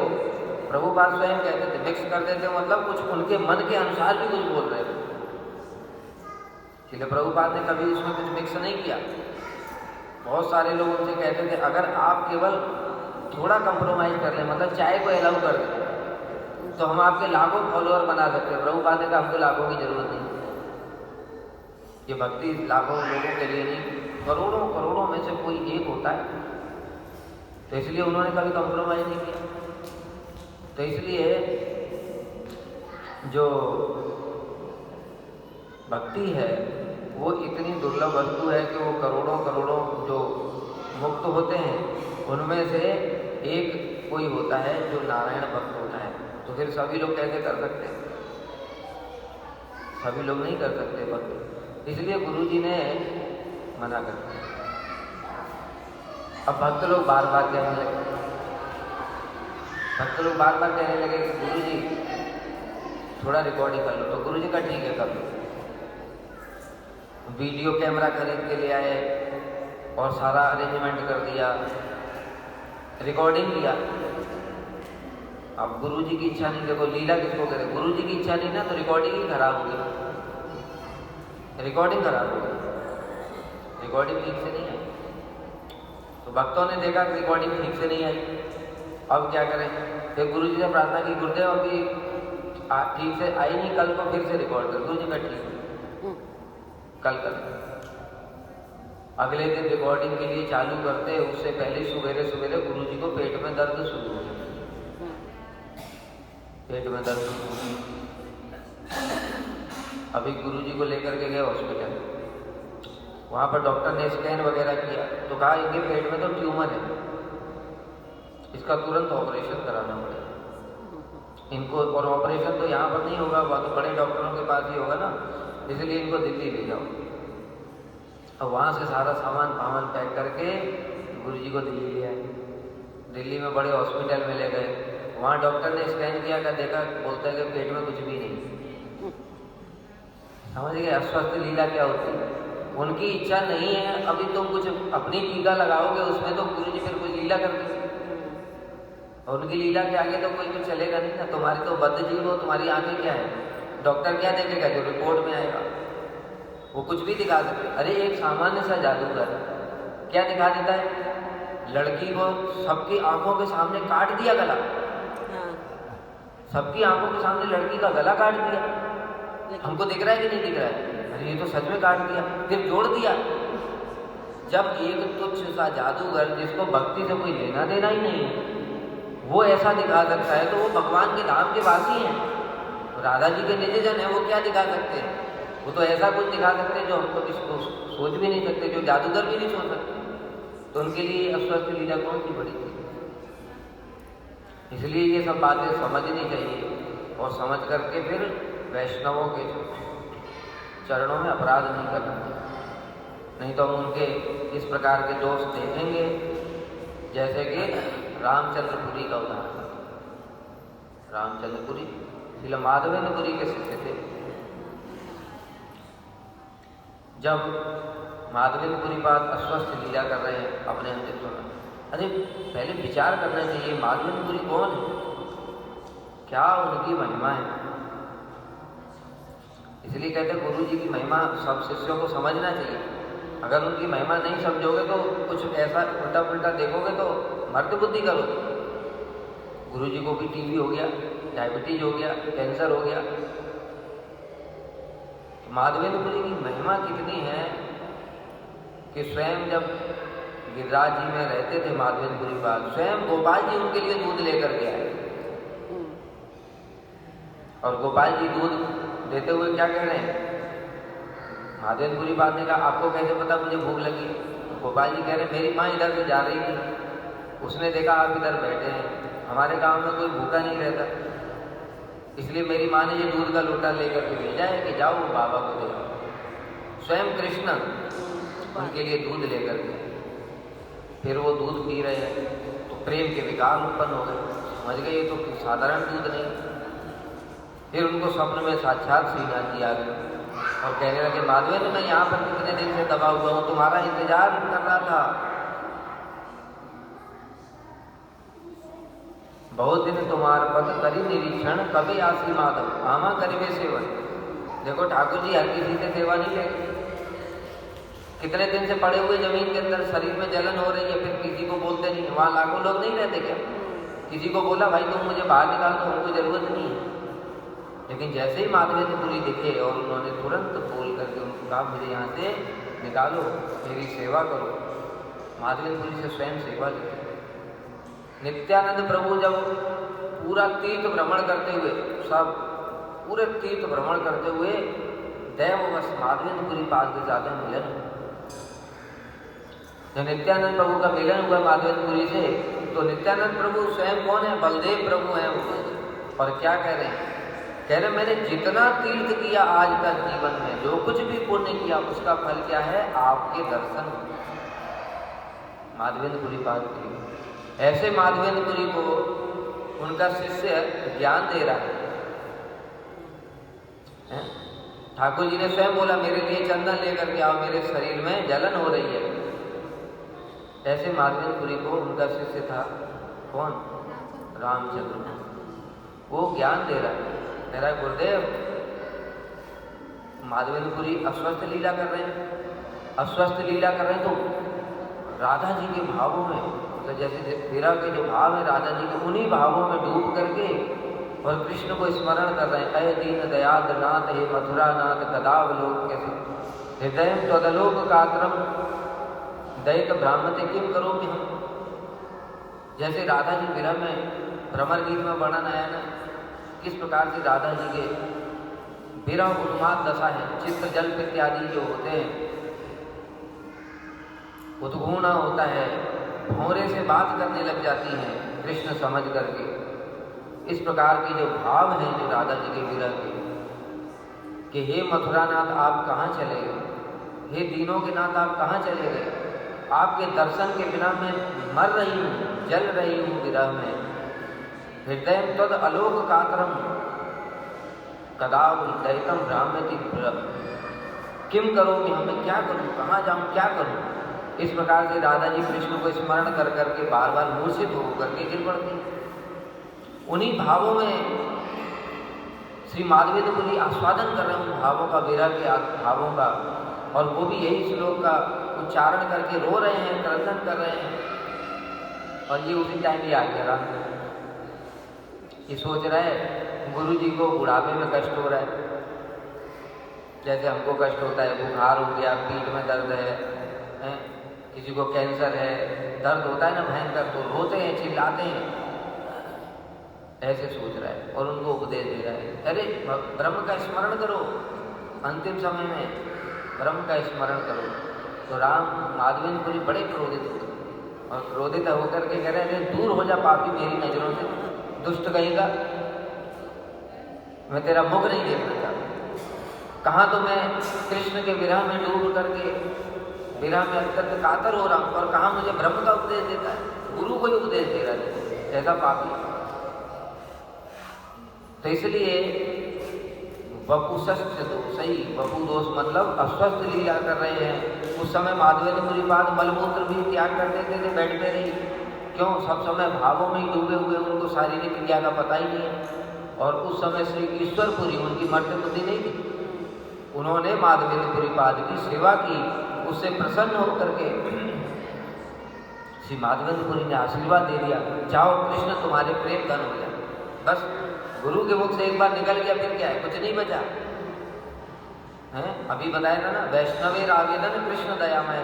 प्रभुपाद स्वयं कहते थे मिक्स कर देते हो, मतलब कुछ उनके मन के अनुसार भी कुछ बोल रहे थे। इसलिए प्रभुपाद ने कभी उसमें कुछ मिक्स नहीं किया। बहुत सारे लोग उनसे कहते थे अगर आप केवल थोड़ा कंप्रोमाइज कर लें, मतलब चाय को अलाउ कर दें, तो हम आपके लाखों फॉलोअर बना सकते हैं। प्रभुपाद ने कहा हमको लाखों की जरूरत नहीं, ये भक्ति लाखों लोगों के लिए नहीं, करोड़ों करोड़ों में से कोई एक होता है। तो इसलिए उन्होंने कभी कंप्रोमाइज नहीं किया। तो इसलिए जो भक्ति है वो इतनी दुर्लभ वस्तु है कि वो करोड़ों करोड़ों जो मुक्त होते हैं उनमें से एक कोई होता है जो नारायण भक्त होता है। तो फिर सभी लोग कैसे कर सकते हैं? सभी लोग नहीं कर सकते भक्त, इसलिए गुरु जी ने मना कर दिया। अब भक्त लोग बार बार कहने लगे, कि गुरु जी थोड़ा रिकॉर्डिंग कर लो। तो गुरु जी का ठीक है, कर लो। वीडियो कैमरा खरीद के ले आए और सारा अरेंजमेंट कर दिया, रिकॉर्डिंग किया। अब गुरु जी की इच्छा नहीं, देखो लीला किसको कहते हैं, गुरु जी की इच्छा नहीं ना, तो रिकॉर्डिंग ही खराब हो गई, रिकॉर्डिंग खराब हो गई, रिकॉर्डिंग ठीक से नहीं आई। तो भक्तों ने देखा कि रिकॉर्डिंग ठीक से नहीं आई, अब क्या करें। फिर गुरु जी ने प्रार्थना की, गुरुदेव अभी ठीक से आई नहीं, कल को फिर से रिकॉर्ड कर। गुरु जी का ठीक, कल कर। अगले दिन रिकॉर्डिंग के लिए चालू करते, उससे पहले सवेरे सवेरे गुरु जी को पेट में दर्द शुरू हो गया, पेट में दर्द शुरू हो गया। अभी गुरु जी को लेकर के गए हॉस्पिटल, वहाँ पर डॉक्टर ने स्कैन वगैरह किया तो कहा इनके पेट में तो ट्यूमर है, इसका तुरंत ऑपरेशन कराना पड़ेगा इनको। और ऑपरेशन तो यहाँ पर नहीं होगा, वह तो बड़े डॉक्टरों के पास ही होगा ना, इसलिए इनको दिल्ली ले जाओ। और वहाँ से सारा सामान पैक करके गुरु जी को दिल्ली ले आए। दिल्ली में बड़े हॉस्पिटल में ले गए, वहाँ डॉक्टर ने स्कैन किया, का देखा, बोलता है कि पेट में कुछ भी नहीं। समझ गए अस्वस्थ लीला क्या होती है। उनकी इच्छा नहीं है, अभी तुम कुछ अपनी टीका लगाओगे उसमें, तो गुरु जी फिर कोई लीला कर देंगे। और उनकी लीला के आगे तो कोई कुछ चलेगा नहीं ना। तुम्हारी तो बद्ध जीव हो, तुम्हारी आंखें क्या है, डॉक्टर क्या देखेगा, जो रिपोर्ट में आएगा वो कुछ भी दिखा सकते। अरे एक सामान्य सा जादूगर क्या दिखा देता है, लड़की को सबकी आंखों के सामने काट दिया गला, सबकी आंखों के सामने लड़की का गला काट दिया। हमको दिख रहा है कि नहीं दिख रहा है, अरे ये तो सच में काट दिया, फिर जोड़ दिया। जब एक तुच्छ सा जादूगर जिसको भक्ति से कोई लेना देना ही नहीं है, वो ऐसा दिखा सकता है, तो वो भगवान के धाम के वासी हैं, राधा जी के निजजन है, वो क्या दिखा सकते हैं। वो तो ऐसा कुछ दिखा सकते हैं जो हम कभी सोच भी नहीं सकते, जो जादूगर भी नहीं सोच सकते। तो उनके लिए अस्वस्थ लीला कौन सी बड़ी थी। इसलिए ये सब बातें समझनी चाहिए, और समझ करके फिर वैष्णवों के चरणों में अपराध नहीं करना चाहिए। नहीं तो हम उनके इस प्रकार के दोष देखेंगे, जैसे कि रामचंद्रपुरी का उदाहरण। रामचंद्रपुरी श्रील माधवेंद्रपुरी के शिष्य थे। जब माधवेंद्रपुरी बात अस्वस्थ लीला कर रहे हैं अपने अंतित्व में, अरे पहले विचार करना चाहिए माधवेंद्रपुरी कौन है, क्या उनकी महिमा है। इसलिए कहते हैं गुरु जी की महिमा सब शिष्यों को समझना चाहिए। अगर उनकी महिमा नहीं समझोगे तो कुछ ऐसा उल्टा पुल्टा देखोगे तो मर्द बुद्धि करोगे। गुरु जी को भी टीबी हो गया, डायबिटीज हो गया, कैंसर हो गया। माधवेंद्रपुरी की महिमा कितनी है कि स्वयं जब गिरिराज जी में रहते थे माधवेंद्रपुरी बाग, स्वयं गोपाल जी उनके लिए दूध लेकर के आए। और गोपाल जी दूध देते हुए क्या कह रहे हैं, माधवेंद्रपुरी बाग ने कहा आपको कैसे पता मुझे भूख लगी। गोपाल जी कह रहे मेरी माँ इधर से जा रही थी, उसने देखा आप इधर बैठे हैं, हमारे गांव में कोई भूखा नहीं रहता, इसलिए मेरी माँ ने ये दूध का लोटा लेकर के भेजा है कि जाओ बाबा को दे। स्वयं कृष्ण उनके लिए दूध लेकर के, फिर वो दूध पी रहे हैं तो प्रेम के विकार उत्पन्न हो गए। समझ गए ये तो साधारण दूध नहीं। फिर उनको स्वप्न में साक्षात श्रीनाथ जी आ गए और कहने लगे माधवेंद्र मैं यहाँ पर कितने दिन से दबा हुआ हूँ, तुम्हारा इंतजार कर रहा था, बहुत दिन तुम्हार पद करी निरीक्षण, कभी आसी माधव आमा करीबे सेवन। देखो ठाकुर जी हर किसी से सेवा नहीं लेते, कितने दिन से पड़े हुए जमीन के अंदर, शरीर में जलन हो रही है, फिर किसी को बोलते नहीं। वहाँ लाखों लोग नहीं रहते क्या, किसी को बोला भाई तुम मुझे बाहर निकाल दो, हमको जरूरत नहीं है। लेकिन जैसे ही माधवेंद्रपुरी दिखे और उन्होंने तुरंत बोल करके उनको कहा मुझे यहाँ से निकालो, मेरी सेवा करो। माधवेंद्रपुरी से स्वयं सेवा ली। नित्यानंद प्रभु जब पूरा तीर्थ भ्रमण करते हुए, सब पूरे तीर्थ भ्रमण करते हुए दैववश माधवेंद्रपुरी पाद के जाते मिलन। जब नित्यानंद प्रभु का मिलन हुआ माधवेंद्रपुरी से, तो नित्यानंद प्रभु स्वयं कौन है, बलदेव प्रभु हैं वो। और क्या कह रहे हैं, कह रहे मैंने जितना तीर्थ किया आज तक जीवन में, जो कुछ भी पुण्य किया उसका फल क्या है, आपके दर्शन। माधवेंद्रपुरी पाद के। ऐसे माधवेंद्रपुरी को उनका शिष्य ज्ञान दे रहा है। ठाकुर जी ने स्वयं बोला मेरे लिए चंदन लेकर के आओ, मेरे शरीर में जलन हो रही है। ऐसे माधवेंद्रपुरी को उनका शिष्य था कौन? रामचंद्र। वो ज्ञान दे रहा है, मेरा गुरुदेव माधवेंद्रपुरी अस्वस्थ लीला कर रहे हैं, अस्वस्थ लीला कर रहे हैं, तो राधा जी के भावों में, तो जैसे विरह के जो भाव है राधा जी के, उन्हीं भावों में डूब करके और कृष्ण को स्मरण कर रहे हैं। अय दीन दयाद्र नाथ, हे मथुरा नाथ, कदावलोक कैसे हृदय त्वदलोक कात्रम दैत ब्राह्मते किम करो कि हम। जैसे राधा जी विरह में भ्रमर गीत में वर्णन आया ना, किस प्रकार से राधा जी के विरह उन्माद दशा है, चित्र जल इत्यादि जो होते हैं, उद्घूणा होता है, भौरे से बात करने लग जाती हैं कृष्ण समझ करके। इस प्रकार के जो भाव हैं जो राधा जी के विरह के, कि हे मथुरानाथ आप कहाँ चले गए, हे दीनों के नाथ आप कहाँ चले गए, आपके दर्शन के बिना मैं मर रही हूँ, जल रही हूँ विरह में। हृदय तद अलोक कातरम कदाव दैतम भ्राम्यति किम करो कि हमें क्या करूँ, कहाँ जाऊँ, क्या करूँ। इस प्रकार से राधा जी कृष्ण को स्मरण कर करके बार बार मूर्छित होकर के गिर पड़ती। उन्हीं भावों में श्री माधवेंद्रपुरी आस्वादन कर रहे हैं उन भावों का, विरह के भावों का, और वो भी यही श्लोक का उच्चारण करके रो रहे हैं, क्रंदन कर रहे हैं। और ये उसी टाइम ही आ गया राम, ये सोच रहे हैं गुरु जी को बुढ़ापे में कष्ट हो रहा है, जैसे हमको कष्ट होता है, बुखार हो गया, पीठ में दर्द है, किसी को कैंसर है, दर्द होता है ना भयंकर, तो रोते हैं, चिल्लाते हैं, ऐसे सोच रहा है। और उनको उपदेश दे रहा है, अरे ब्रह्म का स्मरण करो, अंतिम समय में ब्रह्म का स्मरण करो। तो राम माधवेंद्रपुरी बड़े क्रोधित हुए, और क्रोधित होकर के कह रहे हैं दूर हो जा पापी मेरी नजरों से, दुष्ट कहेगा, मैं तेरा मुख नहीं देखना चाहता। कहाँ तो मैं कृष्ण के विरह में डूब करके विरह में अत्यंत कातर हो रहा हूँ, और कहाँ मुझे ब्रह्म का उपदेश देता है, गुरु को ही उपदेश दे रहा है, ऐसा पापी। तो इसलिए वपुषश्च दोष, सही वपु दोष मतलब अस्वस्थ लीला कर रहे हैं। उस समय माधवेंद्रपुरी पाद मलमूत्र भी त्याग कर देते थे, बैठते नहीं, क्यों, सब समय भावों में ही डूबे हुए, उनको शारीरिक क्रिया का पता ही नहीं है। और उस समय श्री ईश्वरपुरी, उनकी मर्त्य बुद्धि नहीं थी, उन्होंने माधवेंद्रपुरी पाद की सेवा की, उससे प्रसन्न होकर के श्री माधवेंद्रपुरी ने आशीर्वाद दे दिया, जाओ कृष्ण तुम्हारे प्रेम धन हो जाए। बस गुरु के मुख से एक बार निकल गया, फिर क्या है, कुछ नहीं बचा है। अभी बताया था ना, वैष्णवेर आवेदन कृष्ण दयामय।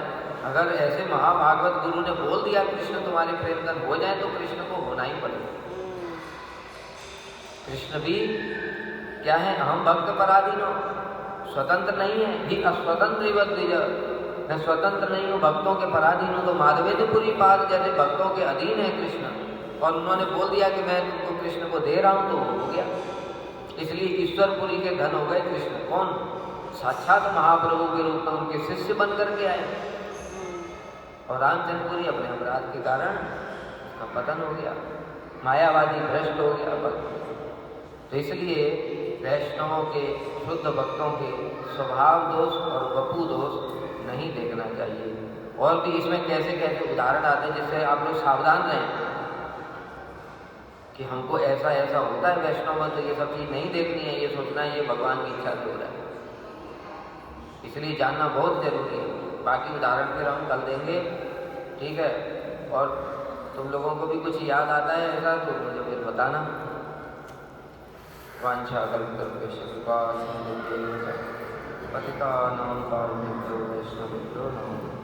अगर ऐसे महाभागवत गुरु ने बोल दिया कृष्ण तुम्हारे प्रेम धन हो जाए, तो कृष्ण को होना ही पड़ेगा। कृष्ण भी क्या है, हम भक्त पराधीनो, स्वतंत्र नहीं है, ही अस्वतंत्र द्विज, मैं स्वतंत्र नहीं हूँ, भक्तों के पराधीन हूँ। तो माधवेंद्रपुरी पाद जैसे भक्तों के अधीन है कृष्ण, और उन्होंने बोल दिया कि मैं तुमको कृष्ण को दे रहा हूँ, तो वो हो गया। इसलिए ईश्वरपुरी के धन हो गए कृष्ण। कौन? साक्षात महाप्रभु के रूप में उनके शिष्य बन करके आए, और रामचंद्रपुरी अपने अपराध के कारण उसका पतन हो गया, मायावादी भ्रष्ट हो गया। तो इसलिए वैष्णवों के, शुद्ध भक्तों के स्वभाव दोष और वपु दोष नहीं देखना चाहिए। और भी इसमें कैसे कैसे उदाहरण आते हैं, जिससे आप लोग सावधान रहें कि हमको ऐसा ऐसा होता है वैष्णव में, तो ये सब चीज़ नहीं देखनी है, ये सोचना है ये भगवान की इच्छा से हो रहा है। इसलिए जानना बहुत जरूरी है। बाकी उदाहरण फिर हम कल देंगे, ठीक है। और तुम लोगों को भी कुछ याद आता है ऐसा तो मुझे फिर बताना। वांछा कल्पतरुभ्यश्च कृपा सिन्धुभ्यो पतितानां पावनेभ्यो वैष्णवेभ्यो नमः।